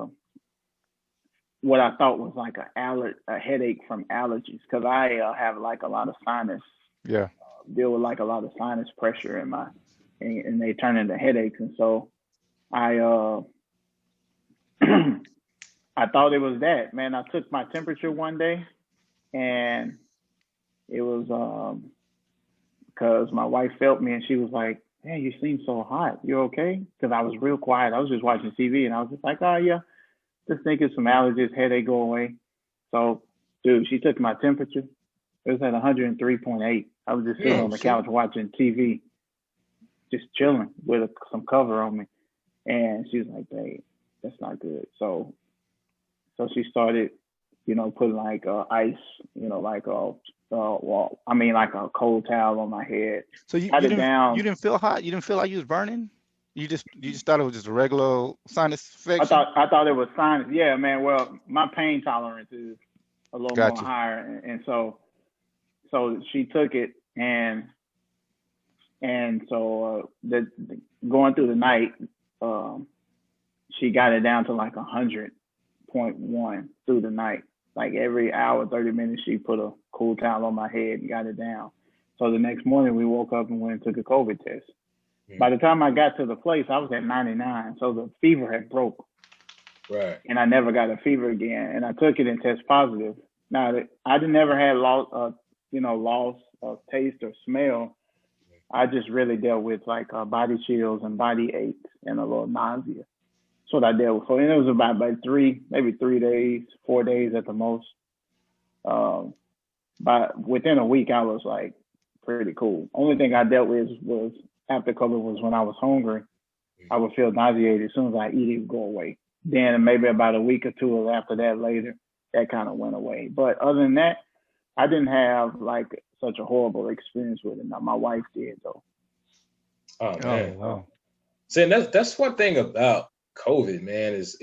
what I thought was like a headache from allergies, because I have like a lot of sinus. Yeah. Deal with like a lot of sinus pressure in and they turn into headaches. And so I I thought it was that, man. I took my temperature one day, and it was because my wife felt me, and she was like, "Man, you seem so hot. You okay?" Because I was real quiet. I was just watching TV, and I was just like, "Oh yeah, just thinking some allergies, headache go away." So, dude, she took my temperature. It was at 103.8. I was just sitting on the couch watching TV, just chilling with some cover on me. And she was like, "Babe, that's not good." So she started, putting like ice, like like a cold towel on my head. So you didn't feel hot? You didn't feel like you was burning? You just thought it was just a regular sinus infection? I thought it was sinus. Yeah, man. Well, my pain tolerance is a little more higher, and so she took it, and so going through the night, she got it down to like 100.1 through the night. Like every hour, 30 minutes, she put a cool towel on my head and got it down. So the next morning, we woke up and went and took a COVID test. By the time I got to the place, I was at 99. So the fever had broke. Right. And I never got a fever again. And I took it and tested positive. Now, I never had loss of taste or smell. I just really dealt with like body chills and body aches and a little nausea. That's what I dealt with. And it was about maybe 3 days, 4 days at the most. But within a week, I was like pretty cool. Only thing I dealt with was after COVID was when I was hungry. I would feel nauseated. As soon as I eat, it would go away. Then maybe about a week or two after that later, that kind of went away. But other than that, I didn't have like such a horrible experience with it. Now, my wife did though. Oh man. Oh, wow. See, and that's one thing about COVID, man, is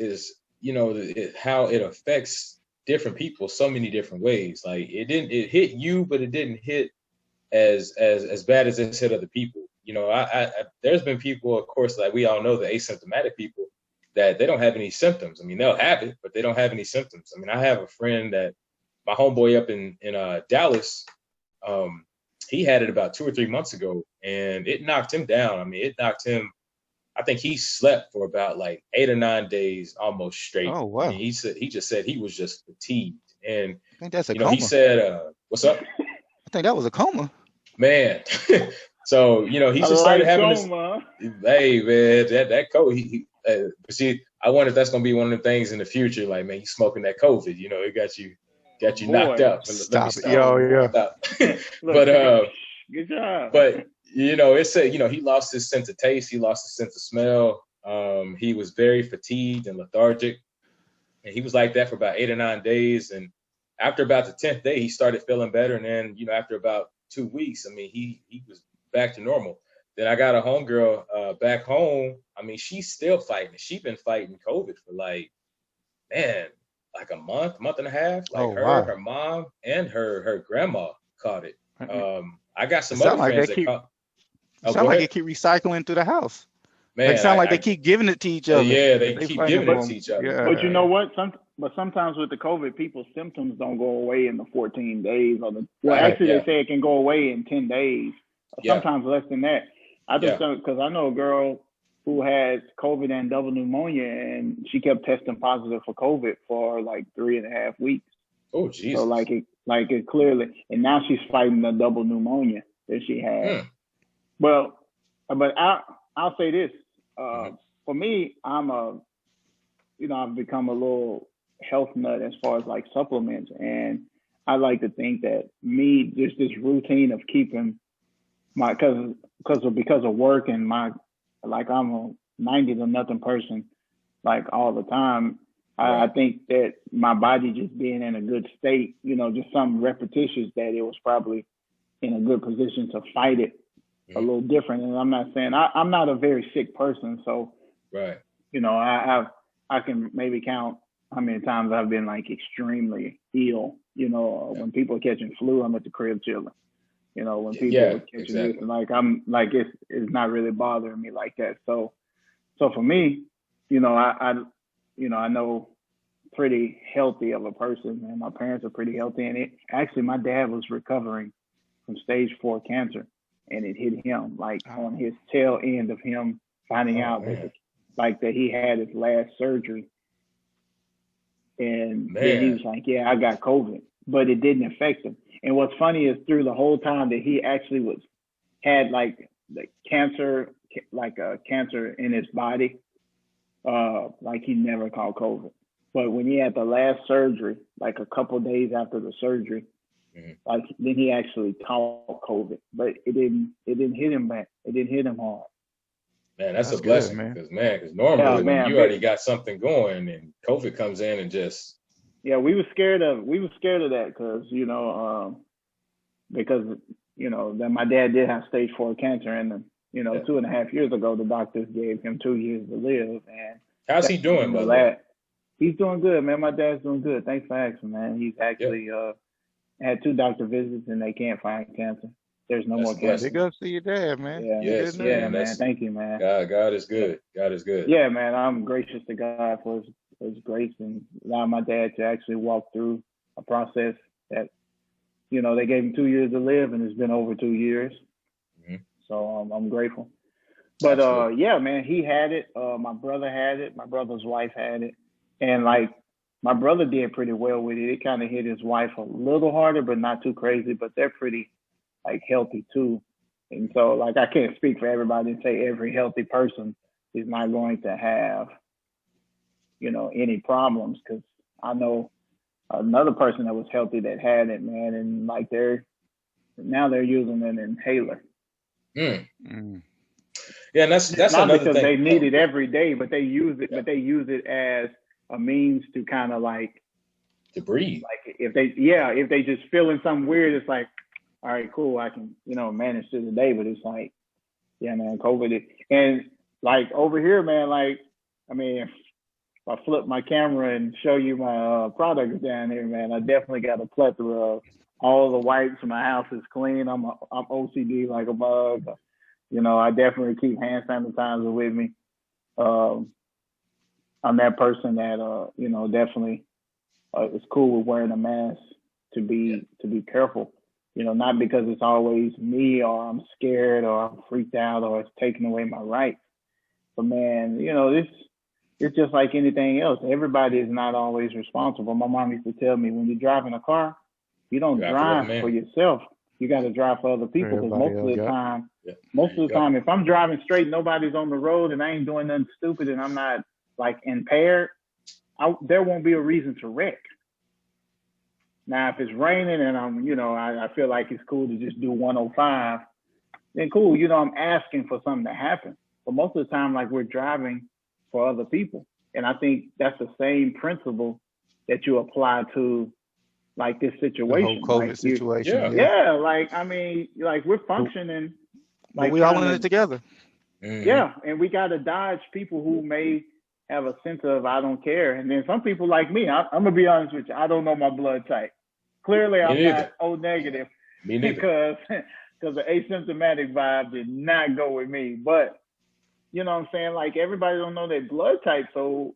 how it affects different people so many different ways. Like it hit you, but it didn't hit as bad as it's hit other people. I there's been people, of course, like we all know, the asymptomatic people that they don't have any symptoms. I mean, they'll have it, but they don't have any symptoms. I mean, I have a friend that my homeboy up in Dallas, he had it about 2 or 3 months ago, and it knocked him down. I mean, it knocked him. I think he slept for about like 8 or 9 days almost straight. Oh, wow. I mean, he just said he was just fatigued, and I think that's a coma. he said, "What's up?" I think that was a coma. Man. So, he just started having this. Hey, man, that COVID. But see, I wonder if that's gonna be one of the things in the future. Like, man, you smoking that COVID, it got you knocked out. Stop it. Yeah. But good job. But it said, he lost his sense of taste, he lost his sense of smell. He was very fatigued and lethargic, and he was like that for about 8 or 9 days. And after about the 10th day, he started feeling better. And then, after about 2 weeks, I mean, he was back to normal. Then I got a homegirl back home. I mean, she's still fighting. She's been fighting COVID for like a month and a half. Like her mom and her grandma caught it. I got some other friends that caught. Sound like they keep recycling through the house. Man, it sounds like they keep giving it to each other. Yeah, they keep giving it to each other. Yeah. But you know what? Sometimes with the COVID, people's symptoms don't go away in the 14 days. They say it can go away in 10 days. Sometimes less than that. I just because I know a girl who has COVID and double pneumonia, and she kept testing positive for COVID for like 3.5 weeks. Oh, Jesus. So it clearly, and now she's fighting the double pneumonia that she had. Well, but I'll say this. For me, I've become a little health nut as far as like supplements, and I like to think that just this routine of keeping because of work and I'm a 90 to nothing person, like all the time. Right. I think that my body just being in a good state, just something repetitious, that it was probably in a good position to fight it a little different. And I'm not saying I'm not a very sick person, so right. I can maybe count how many times I've been like extremely ill. When people are catching flu, I'm at the crib chilling. When people are catching this, like I'm like it's not really bothering me like that. So for me, I know pretty healthy of a person, and my parents are pretty healthy. And my dad was recovering from stage 4 cancer. and it hit him like on his tail end of him finding out that he had his last surgery. And then he was like, yeah, I got COVID, but it didn't affect him. And what's funny is through the whole time that he actually had like the cancer, like a cancer in his body, like he never caught COVID. But when he had the last surgery, like a couple of days after the surgery, like then he actually caught COVID, but it didn't hit him back. It didn't hit him hard. Man, that's a blessing, because normally when you already got something going and COVID comes in and just. Yeah, we were scared of that because that my dad did have stage 4 cancer, and 2.5 years ago the doctors gave him 2 years to live. And how's he doing, brother? He's doing good, man. My dad's doing good. Thanks for asking, man. He's actually had 2 doctor visits and they can't find cancer. There's no more cancer. Big ups to your dad, man. Yeah, man. Thank you, man. God is good. God is good. Yeah, man. I'm gracious to God for his grace and allowing my dad to actually walk through a process that, they gave him 2 years to live, and it's been over 2 years. So I'm grateful. But yeah, man, he had it. My brother had it. My brother's wife had it, and like my brother did pretty well with it. It kind of hit his wife a little harder, but not too crazy. But they're pretty like healthy too. And so like I can't speak for everybody and say every healthy person is not going to have, any problems, because I know another person that was healthy that had it, man, and like they're using an inhaler. Yeah, and that's not another because thing. They need it every day, but they use it. But they use it as a means to kind of like to breathe. Like if they just feeling something weird, it's like, all right, cool, I can manage through the day. But it's like, yeah, man, COVID. And like over here, man, like I mean, if I flip my camera and show you my products down here, man, I definitely got a plethora of all the wipes. My house is clean. I'm OCD like a bug. I definitely keep hand sanitizer with me. I'm that person that definitely is cool with wearing a mask to be careful. Not because it's always me or I'm scared or I'm freaked out or it's taking away my rights. But man, it's just like anything else. Everybody is not always responsible. My mom used to tell me, when you're driving a car, you don't drive for yourself. You got to drive for other people, because most of the time, if I'm driving straight, nobody's on the road, and I ain't doing nothing stupid, and I'm not like impaired, there won't be a reason to wreck. Now, if it's raining and I feel like it's cool to just do 105, then cool. I'm asking for something to happen. But most of the time, like, we're driving for other people. And I think that's the same principle that you apply to like this situation. The whole COVID situation. Yeah. Like, I mean, like we're functioning. Like we all in it together. Yeah. And we got to dodge people who may have a sense of, I don't care. And then some people like me, I'm going to be honest with you, I don't know my blood type. Clearly, I'm not O negative because the asymptomatic vibe did not go with me. But, you know what I'm saying? Like, everybody don't know their blood type. So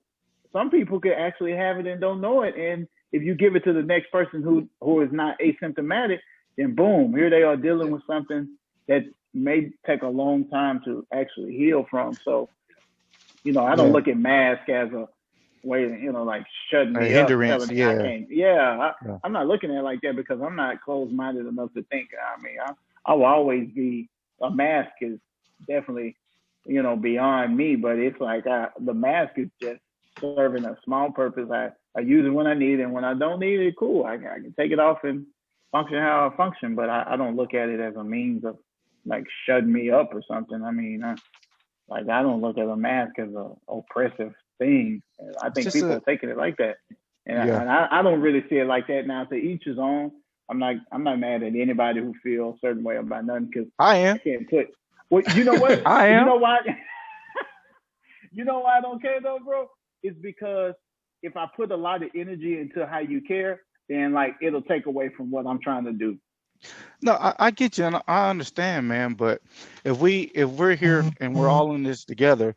some people could actually have it and don't know it. And if you give it to the next person who is not asymptomatic, then boom, here they are dealing with something that may take a long time to actually heal from. So, I don't look at mask as a way, like shutting me up. Hindrance, I'm not looking at it like that, because I'm not closed-minded enough to think. I mean, I will always be, a mask is definitely, beyond me, but it's like the mask is just serving a small purpose. I use it when I need it, and when I don't need it, cool. I can take it off and function how I function, but I don't look at it as a means of like shutting me up or something. I mean, I don't look at a mask as a oppressive thing. I think people are taking it like that, and I don't really see it like that. Now, to each his own. I'm not mad at anybody who feels a certain way about nothing, because I am. I can't put. Well, you know what? I am. You know why? You know why I don't care though, bro? It's because if I put a lot of energy into how you care, then like it'll take away from what I'm trying to do. No, I get you, and I understand, man. But if we're here and we're all in this together,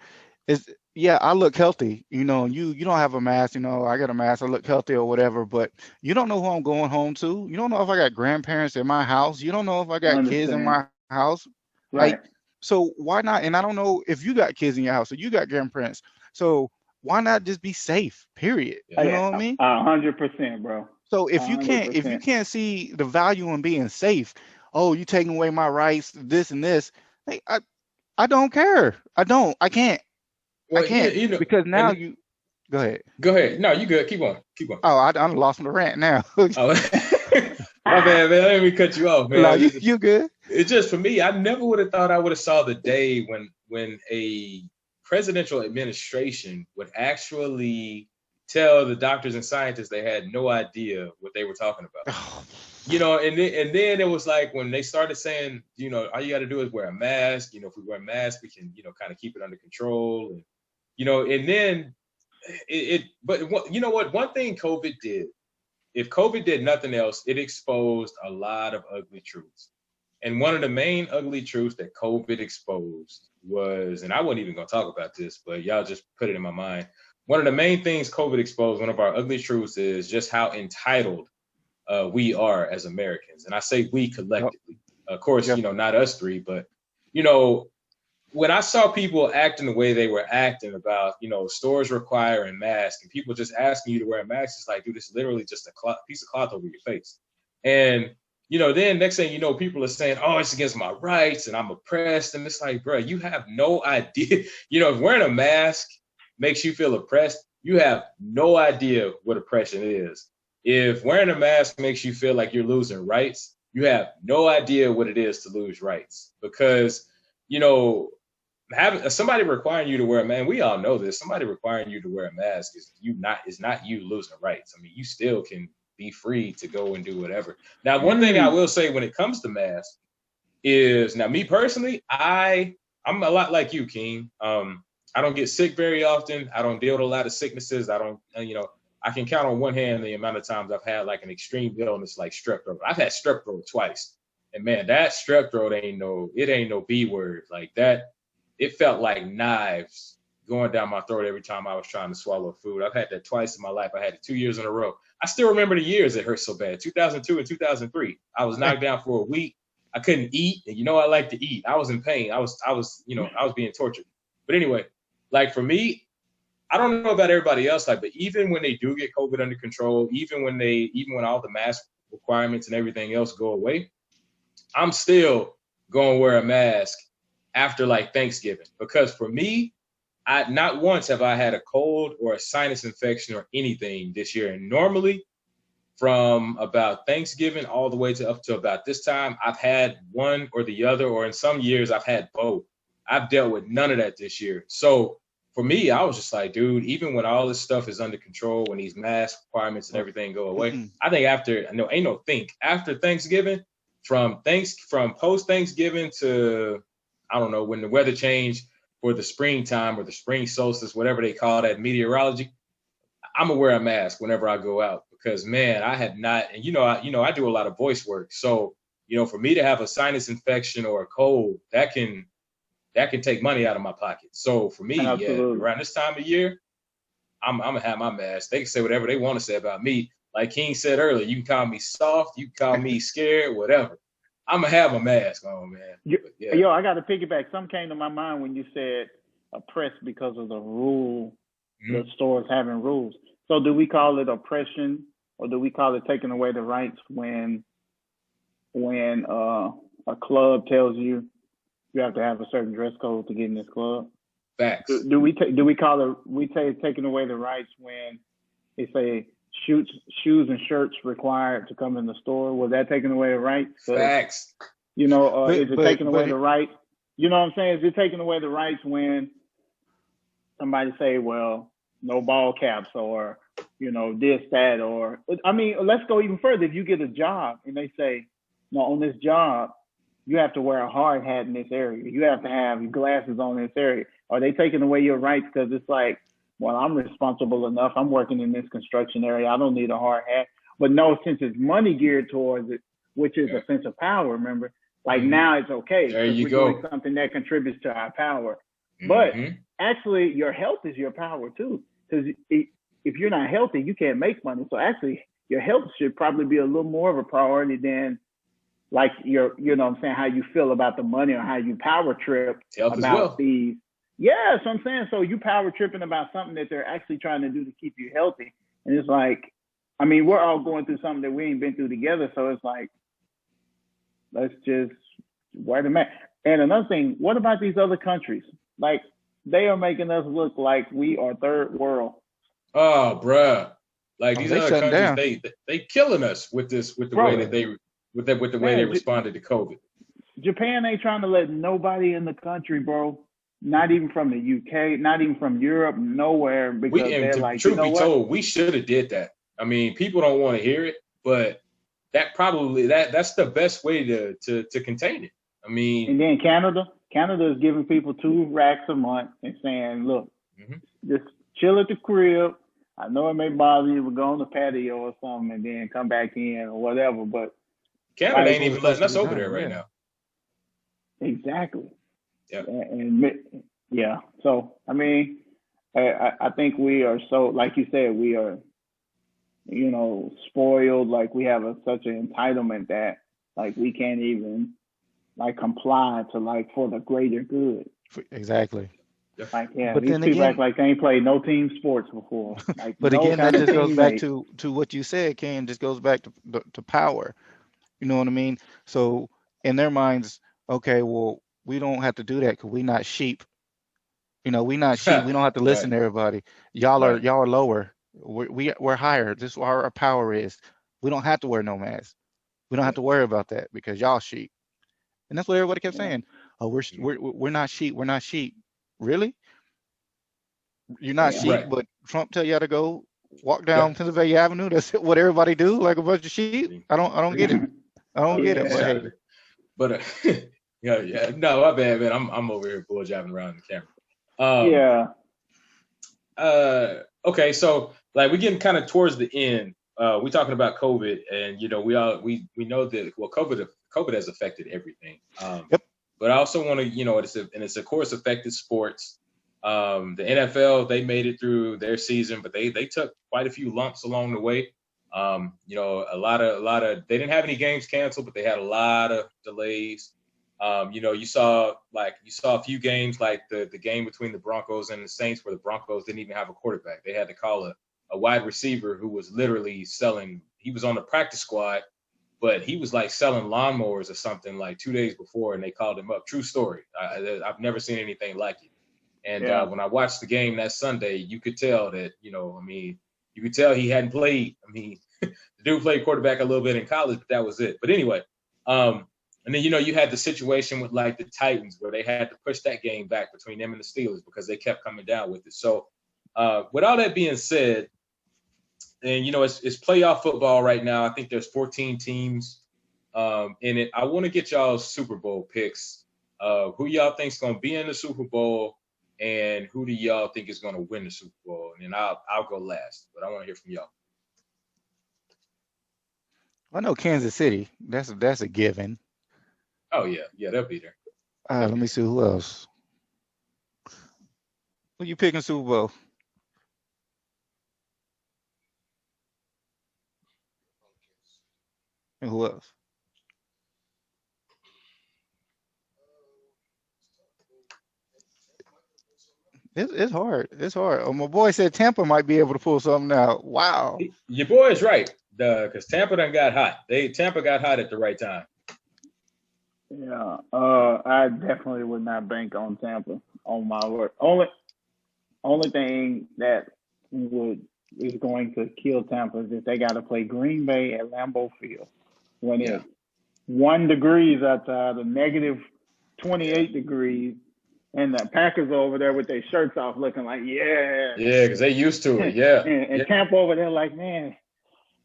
I look healthy, you don't have a mask, I got a mask, I look healthy or whatever, but you don't know who I'm going home to. You don't know if I got grandparents in my house. You don't know if I got kids in my house. Right. So why not? And I don't know if you got kids in your house or you got grandparents. So why not just be safe? Period. Yeah. You know what I mean? 100%, bro. So if you can't see the value in being safe, oh, you taking away my rights, this and this. Hey, I don't care. I can't. Well, I can't because now you go ahead. Go ahead. No, you good. Keep on. Oh, I lost my rant now. Oh. My bad, man. Let me cut you off, man. No, you good. It's just for me. I never would have thought I would have saw the day when a presidential administration would actually tell the doctors and scientists they had no idea what they were talking about. And then it was like when they started saying, all you got to do is wear a mask. If we wear a mask, we can, kind of keep it under control. And then but you know what? One thing COVID did, if COVID did nothing else, it exposed a lot of ugly truths. And one of the main ugly truths that COVID exposed was, and I wasn't even going to talk about this, but y'all just put it in my mind. One of the main things COVID exposed, one of our ugly truths, is just how entitled we are as Americans. And I say we collectively. Of course, not us three, but, when I saw people acting the way they were acting about, stores requiring masks and people just asking you to wear a mask, it's like, dude, it's literally just a piece of cloth over your face. And, then next thing you know, people are saying, oh, it's against my rights and I'm oppressed. And it's like, bro, you have no idea. If wearing a mask makes you feel oppressed, you have no idea what oppression is. If wearing a mask makes you feel like you're losing rights, you have no idea what it is to lose rights. Because, having somebody requiring you to wear a mask, we all know this. Somebody requiring you to wear a mask is not you losing rights. I mean, you still can be free to go and do whatever. Now, one thing I will say when it comes to masks is, now me personally, I'm a lot like you, King. I don't get sick very often. I don't deal with a lot of sicknesses. I don't, I can count on one hand the amount of times I've had like an extreme illness like strep throat. I've had strep throat twice, and man, that strep throat ain't no B word like that. It felt like knives going down my throat every time I was trying to swallow food. I've had that twice in my life. I had it 2 years in a row. I still remember the years it hurt so bad. 2002 and 2003. I was knocked down for a week. I couldn't eat, and I like to eat. I was in pain. I was being tortured. But anyway, like for me, I don't know about everybody else, but even when they do get COVID under control, even when all the mask requirements and everything else go away, I'm still going to wear a mask after like Thanksgiving, because for me, not once have I had a cold or a sinus infection or anything this year. And normally from about Thanksgiving all the way to up to about this time, I've had one or the other, or in some years I've had both. I've dealt with none of that this year. So for me, I was just like, dude, even when all this stuff is under control, when these mask requirements and everything go away, I think after Thanksgiving, from post Thanksgiving to, I don't know, when the weather changed for the springtime or the spring solstice, whatever they call that meteorology, I'm gonna wear a mask whenever I go out, because man, I have not, and I do a lot of voice work. So, for me to have a sinus infection or a cold, that can take money out of my pocket. So for me, around this time of year, I'm gonna have my mask. They can say whatever they want to say about me. Like King said earlier, you can call me soft, you can call me scared, whatever. I'm gonna have a mask on, man. Yo, I got to piggyback. Something came to my mind when you said oppressed because of the rule, the stores having rules. So do we call it oppression, or do we call it taking away the rights when a club tells you have to have a certain dress code to get in this club? Facts. Do we call it taking away the rights when they say shoes and shirts required to come in the store? Was that taking away the rights? Facts. Is it taking away the right? You know what I'm saying? Is it taking away the rights when somebody say, well, no ball caps, or this, that, or I mean, let's go even further. If you get a job and they say, no, on this job, you have to wear a hard hat in this area. You have to have your glasses on in this area. Are they taking away your rights because it's like, well, I'm responsible enough. I'm working in this construction area. I don't need a hard hat. But no, since it's money geared towards it, which is a sense of power, remember? Like now it's okay. There you we're go. doing something that contributes to our power. But actually, your health is your power too. Because if you're not healthy, you can't make money. So actually, your health should probably be a little more of a priority than like you know what I'm saying, how you feel about the money or how you power trip Health about as well. these. Yeah, that's what I'm saying. So you power tripping about something that they're actually trying to do to keep you healthy. And it's like, I mean, we're all going through something that we ain't been through together. So it's like, let's just wear the mask. And another thing, what about these other countries? Like, they are making us look like we are third world. Oh, bruh. Like these other countries, down. they killing us with the way that they with the way they responded to COVID. Japan ain't trying to let nobody in the country, bro. Not even from the UK, not even from Europe, nowhere, because they're like, truth be told, we should have did that. I mean, people don't want to hear it, but that's the best way to contain it. I mean, and then Canada is giving people 2 racks a month and saying, look, just chill at the crib. I know it may bother you, but go on the patio or something and then come back in or whatever. But Canada ain't even letting us over there right now. Exactly. Yeah. And yeah. So, I mean, I think we are so, like you said, we are, you know, spoiled. Like we have such an entitlement that like we can't even like comply to like for the greater good. Exactly. Like, yeah, but these people again, act like they ain't played no team sports before. Like, but no again, that just goes back to to what you said, Ken. Just goes back to power. You know what I mean? So in their minds, okay, well, we don't have to do that because we're not sheep. You know, we're not sheep. We don't have to listen to everybody. Y'all are lower. We're higher. This is what our power is. We don't have to wear no mask. We don't have to worry about that because y'all sheep. And that's what everybody kept saying. Oh, we're not sheep. We're not sheep. Really? You're not sheep, but Trump tell y'all to go walk down Pennsylvania Avenue. That's what everybody do, like a bunch of sheep. I don't get it. I don't get it. But hey. yeah. No, my bad, man. I'm over here bull jabbing around the camera. Okay, so like we're getting kind of towards the end. We're talking about COVID, and you know we know that COVID has affected everything. But I also want to, you know, it's of course affected sports. The NFL, they made it through their season, but they took quite a few lumps along the way. You know, a lot of they didn't have any games canceled, but they had a lot of delays. You know, you saw a few games like the game between the Broncos and the Saints where the Broncos didn't even have a quarterback. They had to call a wide receiver who was literally he was on the practice squad, but he was like selling lawnmowers or something like 2 days before, and they called him up. True story. I've never seen anything like it. And when I watched the game that Sunday, you could tell that, you know, I mean, you could tell he hadn't played. I mean, the dude played quarterback a little bit in college, but that was it. But anyway, and then, you know, you had the situation with like the Titans where they had to push that game back between them and the Steelers because they kept coming down with it. So with all that being said, and, you know, it's playoff football right now. I think there's 14 teams in it. I want to get y'all's Super Bowl picks. Who y'all think's going to be in the Super Bowl? And who do y'all think is going to win the Super Bowl? And then I'll go last, but I want to hear from y'all. I know Kansas City. That's a given. Oh yeah, they'll be there. Let me see who else. Who you picking Super Bowl? And who else? It's hard. It's hard. Oh, my boy said Tampa might be able to pull something out. Wow. Your boy is right. Because Tampa done got hot. Tampa got hot at the right time. Yeah. I definitely would not bank on Tampa. On my word. Only thing that is going to kill Tampa is if they got to play Green Bay at Lambeau Field when it's 1 degree outside, a negative 28 degrees. And the Packers over there with their shirts off looking like, yeah, because they used to it, and Tampa over there like, man,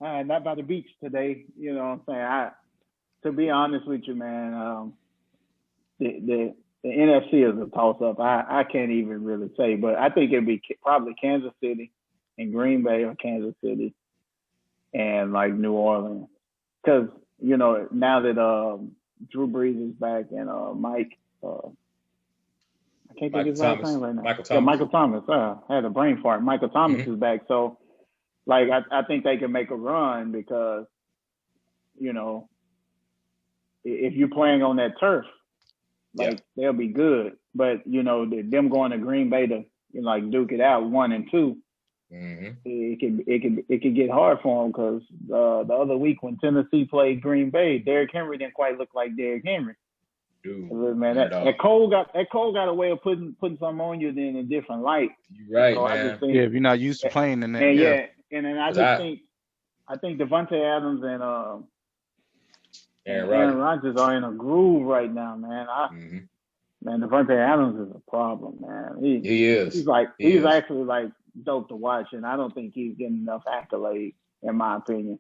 not by the beach today. You know what I'm saying? To be honest with you, man, the NFC is a toss-up. I can't even really say, but I think it'd be probably Kansas City and Green Bay or Kansas City and, like, New Orleans. Because, you know, now that Drew Brees is back and Mike I can't think of his last name right now. Michael Thomas. I had a brain fart. Michael Thomas is back. So, like, I think they can make a run because, you know, if you're playing on that turf, like they'll be good. But them going to Green Bay to duke it out 1 and 2, it can get hard for them because the other week when Tennessee played Green Bay, Derrick Henry didn't quite look like Derrick Henry. Dude, man, that Cole got a way of putting something on you in a different light. You're right, so man. If you're not used to playing in that. And then I think Devontae Adams and Aaron Rodgers are in a groove right now, man. Man, Devontae Adams is a problem, man. He is. He's actually like dope to watch, and I don't think he's getting enough accolades, in my opinion.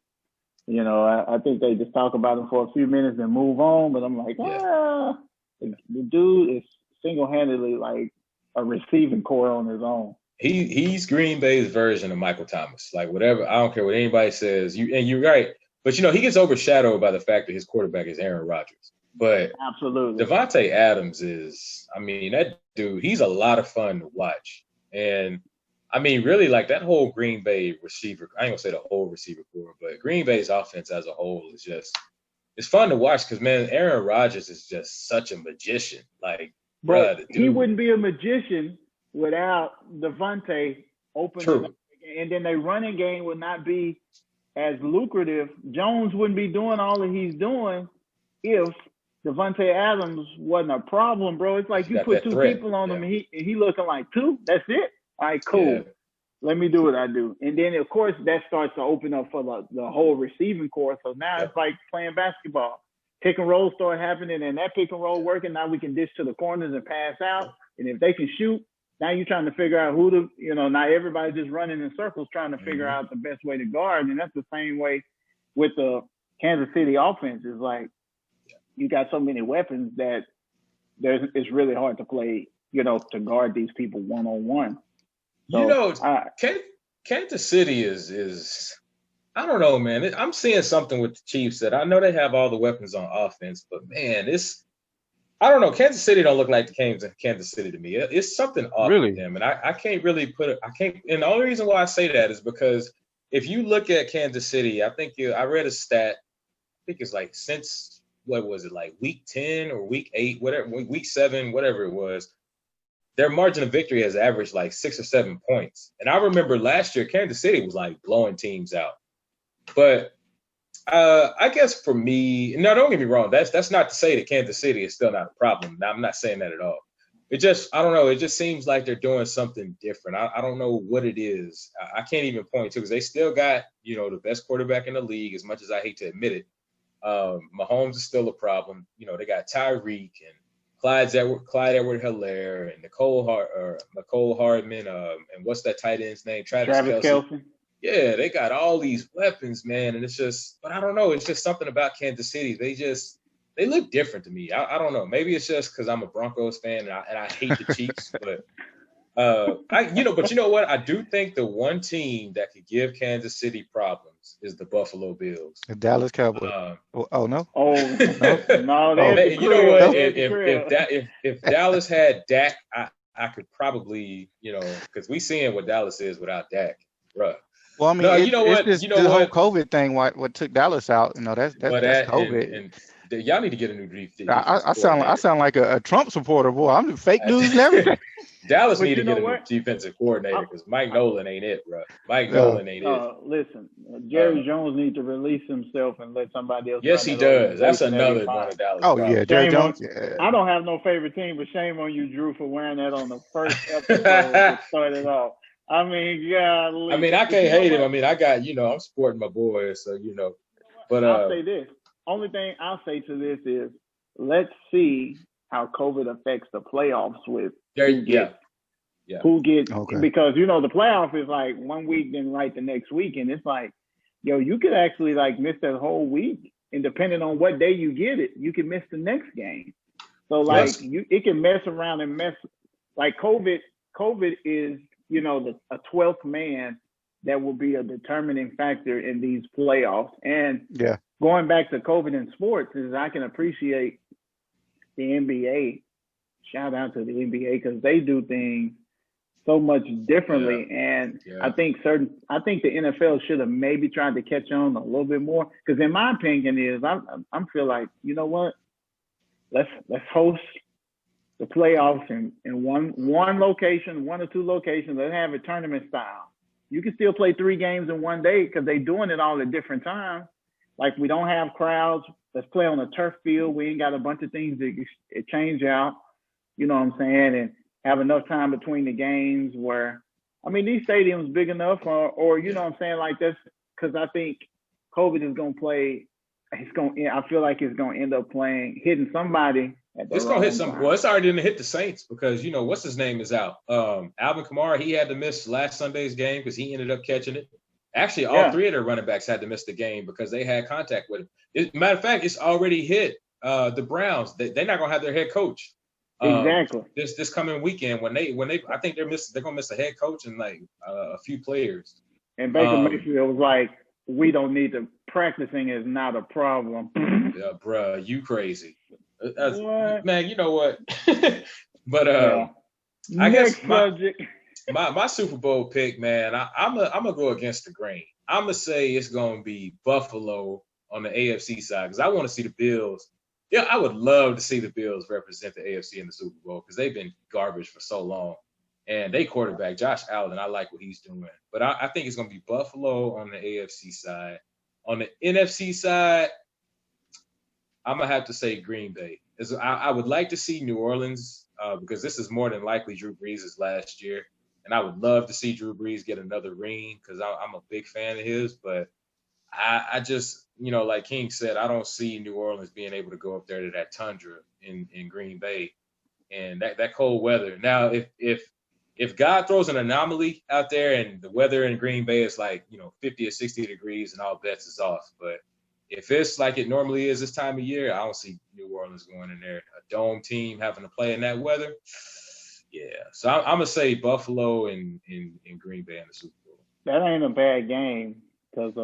I think they just talk about him for a few minutes and move on, but I'm like, the dude is single-handedly like a receiving core on his own. He's Green Bay's version of Michael Thomas. Like whatever, I don't care what anybody says. You're right, but he gets overshadowed by the fact that his quarterback is Aaron Rodgers. But absolutely, Devontae Adams is, that dude, he's a lot of fun to watch. And really, like that whole Green Bay receiver, I ain't gonna say the whole receiver core, but Green Bay's offense as a whole is it's fun to watch because, man, Aaron Rodgers is just such a magician. Like, but he wouldn't be a magician without Devontae opening up, and then their running game would not be as lucrative. Jones wouldn't be doing all that he's doing if Devontae Adams wasn't a problem, bro. It's like you put two people on him and he looking like two. That's it. All right, cool. Yeah. Let me do what I do. And then, of course, that starts to open up for the whole receiving core. So now it's like playing basketball. Pick and roll start happening, and that pick and roll working. Now we can dish to the corners and pass out. And if they can shoot, now you're trying to figure out who to, now everybody's just running in circles trying to figure out the best way to guard. And that's the same way with the Kansas City offense. It's like you got so many weapons that it's really hard to play, to guard these people one-on-one. So, Kansas City is I don't know, man. I'm seeing something with the Chiefs that I know they have all the weapons on offense, but man, I don't know. Kansas City don't look like the Kansas City to me. It's something off with them, and I can't really put it. And the only reason why I say that is because if you look at Kansas City, I think I read a stat. I think it's like since what was it, like week 10 or week 8, whatever, week 7, whatever it was. Their margin of victory has averaged like 6 or 7 points. And I remember last year, Kansas City was like blowing teams out. But I guess for me, no, don't get me wrong. That's not to say that Kansas City is still not a problem. Now, I'm not saying that at all. It just, I don't know. It just seems like they're doing something different. I don't know what it is. I can't even point to because they still got, the best quarterback in the league, as much as I hate to admit it. Mahomes is still a problem. They got Tyreek and Clyde Edwards-Helaire and Nicole Hardman, and what's that tight end's name? Travis Kelce. Yeah, they got all these weapons, man, and it's just, but I don't know. It's just something about Kansas City. They look different to me. I don't know. Maybe it's just because I'm a Broncos fan and I hate the Chiefs, but but you know what? I do think the one team that could give Kansas City problems is the Buffalo Bills. The Dallas Cowboys. No. Oh no. You know what? If Dallas had Dak, I could probably, because we seeing what Dallas is without Dak, bruh. Well, I mean, the whole COVID thing. What took Dallas out? That's COVID. And y'all need to get a new defense. I sound like a Trump supporter, boy. I'm fake news and everything. Dallas need to get a new defensive coordinator because Mike Nolan ain't it, bro. Mike Nolan ain't it. Listen, Jerry Jones needs to release himself and let somebody else. Yes, he does. That's another one of Dallas. Oh, yeah, Jerry Jones. I don't have no favorite team, but shame on you, Drew, for wearing that on the first episode to start it off. I mean, golly. I can't hate him. I got, I'm supporting my boys, so But I'll say this. Only thing I'll say to this is, let's see how COVID affects the playoffs with who gets, because the playoff is like 1 week, then right the next week, and it's like, you could actually like miss that whole week, and depending on what day you get it, you can miss the next game. So like it can mess around and mess like COVID is a 12th man that will be a determining factor in these playoffs. And going back to COVID in sports is I can appreciate the NBA. Shout out to the NBA because they do things so much differently. And I think the NFL should have maybe tried to catch on a little bit more. Because in my opinion is I'm feel like, you know what? Let's host the playoffs in one location, 1 or 2 locations. Let's have it tournament style. You can still play 3 games in one day because they're doing it all at different times. Like, we don't have crowds. Let's play on a turf field. We ain't got a bunch of things to change out. You know what I'm saying? And have enough time between the games where, I mean, these stadiums big enough or you know what I'm saying? Like, that's because I think COVID is going to play. I feel like it's going to end up hitting somebody. It's going to hit some. Well, it's already going to hit the Saints because, you know, what's his name is out. Alvin Kamara, he had to miss last Sunday's game because he ended up catching it. Actually, all 3 of their running backs had to miss the game because they had contact with him. Matter of fact, it's already hit the Browns. They're not going to have their head coach. Exactly. This coming weekend when they I think they're going to miss a head coach and like a few players. And Baker Mayfield was like, we don't need to. Practicing is not a problem. Yeah, bruh, you crazy. Man, you know what? But I guess my Super Bowl pick, man, I'm gonna go against the grain. I'm gonna say it's gonna be Buffalo on the AFC side because I want to see the Bills. Yeah, I would love to see the Bills represent the AFC in the Super Bowl because they've been garbage for so long. And they quarterback, Josh Allen, I like what he's doing. But I think it's going to be Buffalo on the AFC side. On the NFC side, I'm going to have to say Green Bay. I would like to see New Orleans because this is more than likely Drew Brees' last year. And I would love to see Drew Brees get another ring because I'm a big fan of his. But I just, you know, like King said, I don't see New Orleans being able to go up there to that tundra in Green Bay and that cold weather. Now, if God throws an anomaly out there and the weather in Green Bay is like, you know, 50 or 60 degrees and all bets is off. But if it's like it normally is this time of year, I don't see New Orleans going in there. A dome team having to play in that weather. Yeah. So I'm going to say Buffalo and Green Bay in the Super Bowl. That ain't a bad game because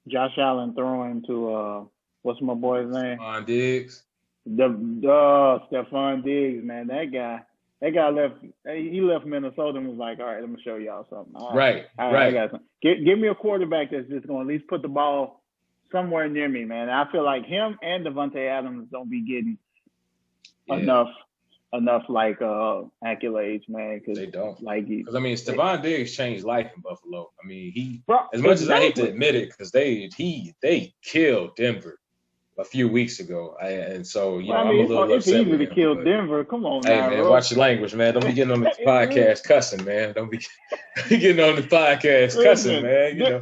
Josh Allen throwing to, what's my boy's name? Stephon Diggs. Stephon Diggs, man. That guy left Minnesota and was like, all right, let me show y'all something. Right. I got something. Give me a quarterback that's just going to at least put the ball somewhere near me, man. I feel like him and Devontae Adams don't be getting enough like accolades, man. They don't. Like, because I mean, Stephon Diggs changed life in Buffalo. I mean, as much as I hate to admit it, because they killed Denver a few weeks ago, and so you know, I'm a little upset. It's easy to kill Denver. Come on, hey man, watch your language, man. Don't be getting on the podcast cussing, man. Don't be getting on the podcast cussing, man. You know,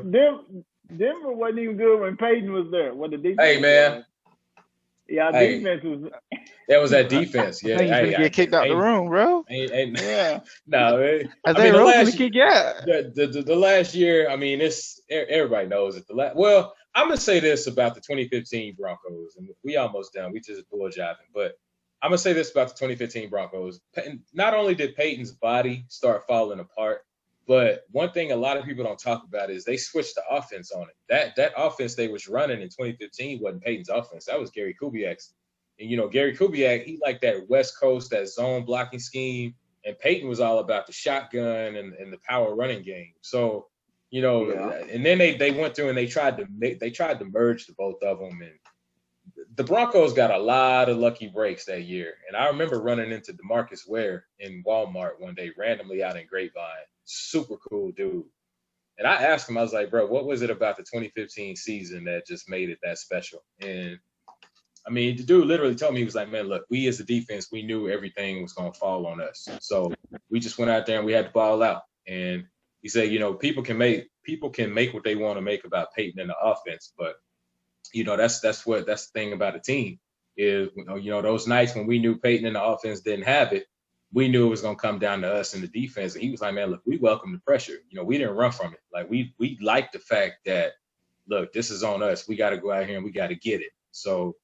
Denver wasn't even good when Peyton was there. What the defense? Hey man, defense was. That was that defense. Yeah, I think get kicked out the room, bro. Yeah, no. Man. The last year, I mean, everybody knows it. Well, I'm gonna say this about the 2015 Broncos, and we almost done. We just bull-jiving, but I'm gonna say this about the 2015 Broncos. Not only did Peyton's body start falling apart, but one thing a lot of people don't talk about is they switched the offense on it. That offense they was running in 2015 wasn't Peyton's offense. That was Gary Kubiak's. And you know, Gary Kubiak, he liked that West Coast, that zone blocking scheme, and Peyton was all about the shotgun and the power running game. So. You know, and then they went through and they tried to merge the both of them, and the Broncos got a lot of lucky breaks that year. And I remember running into DeMarcus Ware in Walmart one day randomly out in Grapevine, super cool dude. And I asked him, I was like, bro, what was it about the 2015 season that just made it that special? And I mean, the dude literally told me, he was like, man, look, we as a defense, we knew everything was gonna fall on us, so we just went out there and we had to ball out. And he said, you know, people can make what they want to make about Peyton in the offense, but you know, that's the thing about a team is, you know, those nights when we knew Peyton in the offense didn't have it, we knew it was gonna come down to us in the defense. And he was like, man, look, we welcome the pressure. You know, we didn't run from it. Like we like the fact that, look, this is on us. We got to go out here and we got to get it. So,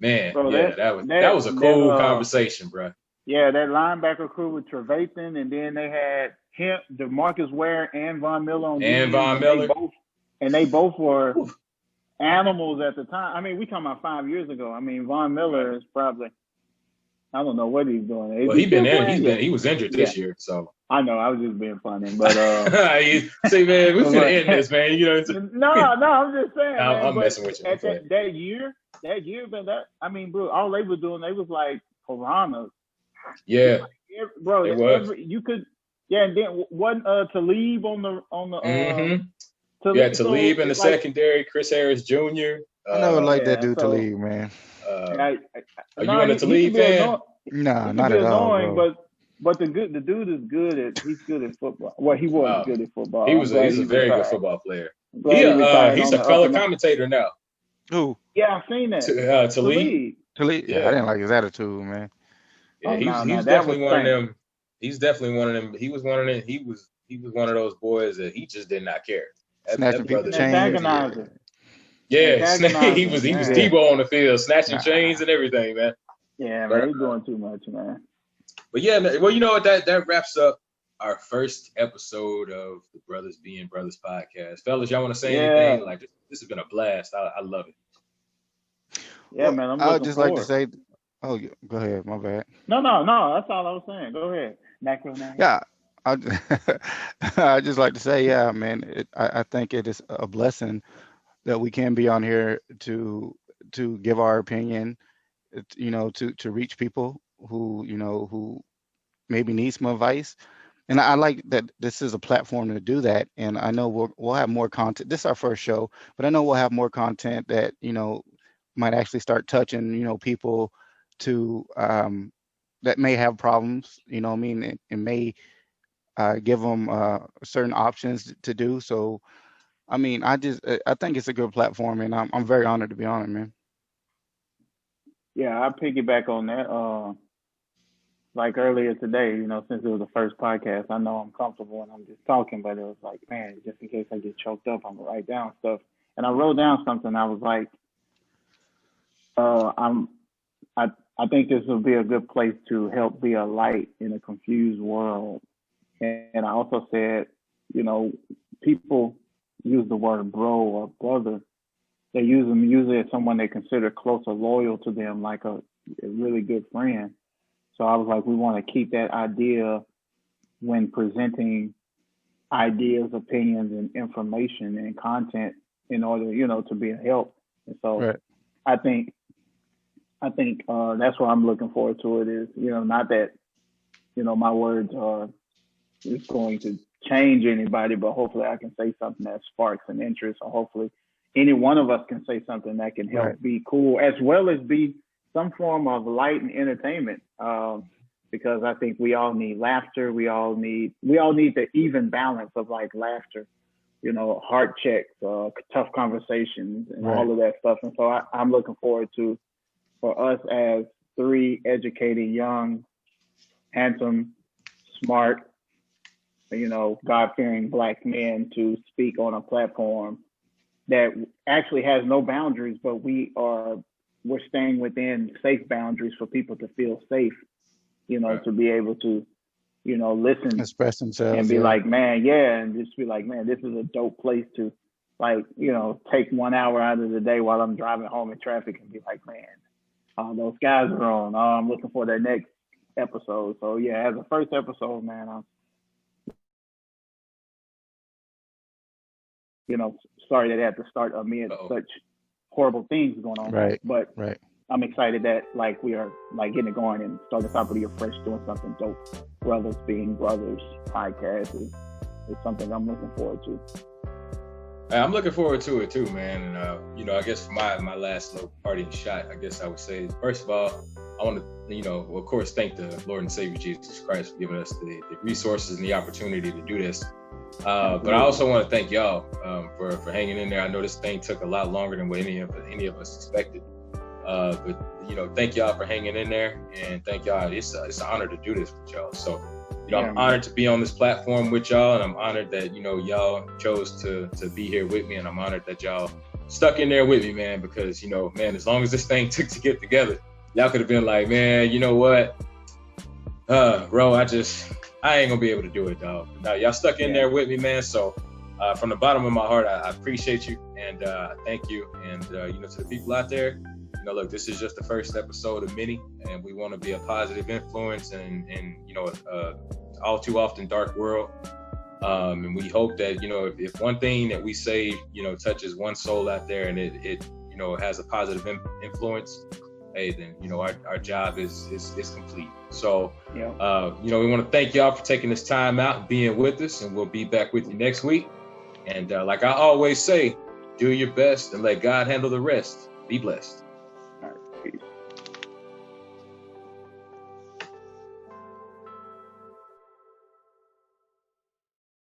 man, bro, that was a cool conversation, bro. Yeah, that linebacker crew with Trevathan, and then they had him, DeMarcus Ware, and Von Miller on defense. Von Miller. They both were animals at the time. I mean, we talking about 5 years ago. I mean, Von Miller is probably, I don't know what he's doing. Well, he was injured this year, so. I know. I was just being funny, but see, man, we're gonna end this, man. You know. No, I'm just saying. I'm messing with you. That year, but I mean, bro, all they were doing, they was like piranhas. Yeah, bro. You could, and then wasn't Talib on the Talib, Talib in the secondary, Chris Harris Jr. I never liked that dude Talib, man. Are you on the Talib fan? No, not at all, bro. But the dude is he's good at football. Well, he was good at football. He's a very good football player. He's a color commentator now. Who? Yeah, I've seen that. Talib. Yeah, I didn't like his attitude, man. Yeah, he's definitely one of them. He's definitely one of them. He was one of them. He was one of those boys that he just did not care. Snatching people's chains. Yeah, he was Tebow on the field, snatching chains and everything, man. Yeah, man, he's doing too much, man. But yeah, well, you know what? That wraps up our first episode of the Brothers Being Brothers podcast. Fellas, y'all want to say anything? Like, this has been a blast. I love it. Yeah, man. I would just like to say, go ahead. My bad. No. That's all I was saying. Go ahead. Macronay. Yeah. I just like to say, yeah, man. I think it is a blessing that we can be on here to give our opinion, to reach people who maybe need some advice. And I like that this is a platform to do that. And I know we'll have more content. This is our first show, but I know we'll have more content that, might actually start touching, people that may have problems, and may give them certain options to do. So, I mean, I think it's a good platform, and I'm very honored to be on it, man. Yeah, I piggyback on that. Like earlier today, since it was the first podcast, I know I'm comfortable and I'm just talking, but it was like, man, just in case I get choked up, I'm gonna write down stuff. And I wrote down something. I was like, I think this will be a good place to help be a light in a confused world. And I also said, people use the word bro or brother. They use them usually as someone they consider close or loyal to them, like a really good friend. So I was like, we want to keep that idea when presenting ideas, opinions, and information and content in order, to be a help. And so right. I think that's what I'm looking forward to. It is, not that, my words are just going to change anybody, but hopefully I can say something that sparks an interest, or hopefully any one of us can say something that can help be cool, as well as be some form of light and entertainment, because I think we all need laughter. We all need the even balance of like laughter, heart checks, tough conversations, and all of that stuff. And so I'm looking forward to, for us as three educated, young, handsome, smart, God-fearing Black men, to speak on a platform that actually has no boundaries, but we're staying within safe boundaries for people to feel safe, to be able to, listen, express themselves, and be like, man, and just be like, man, this is a dope place to, like, take 1 hour out of the day while I'm driving home in traffic and be like, man, those guys are on. I'm looking for their next episode. So yeah, as a first episode, man, I'm, sorry that I had to start amid such horrible things going on. Right. But I'm excited that like we are like getting it going and starting top of the year fresh, doing something dope. Brothers Being Brothers Podcast is something I'm looking forward to. I'm looking forward to it too, man. And I guess for my last little parting shot, I guess I would say, first of all, I want to, of course, thank the Lord and Savior Jesus Christ for giving us the resources and the opportunity to do this. But I also want to thank y'all for hanging in there. I know this thing took a lot longer than what any of us expected. But thank y'all for hanging in there, and thank y'all. It's an honor to do this with y'all. So, I'm honored to be on this platform with y'all, and I'm honored that y'all chose to be here with me, and I'm honored that y'all stuck in there with me, man. Because man, as long as this thing took to get together, y'all could have been like, man, you know what, bro, I ain't gonna be able to do it, dog. Now y'all stuck in there with me, man. So from the bottom of my heart, I appreciate you, and thank you. And to the people out there, look, this is just the first episode of many, and we want to be a positive influence in all too often dark world. And we hope that, if one thing that we say, touches one soul out there, and it has a positive influence, hey, then, our job is complete. So, we want to thank y'all for taking this time out and being with us, and we'll be back with you next week. And like I always say, do your best and let God handle the rest. Be blessed.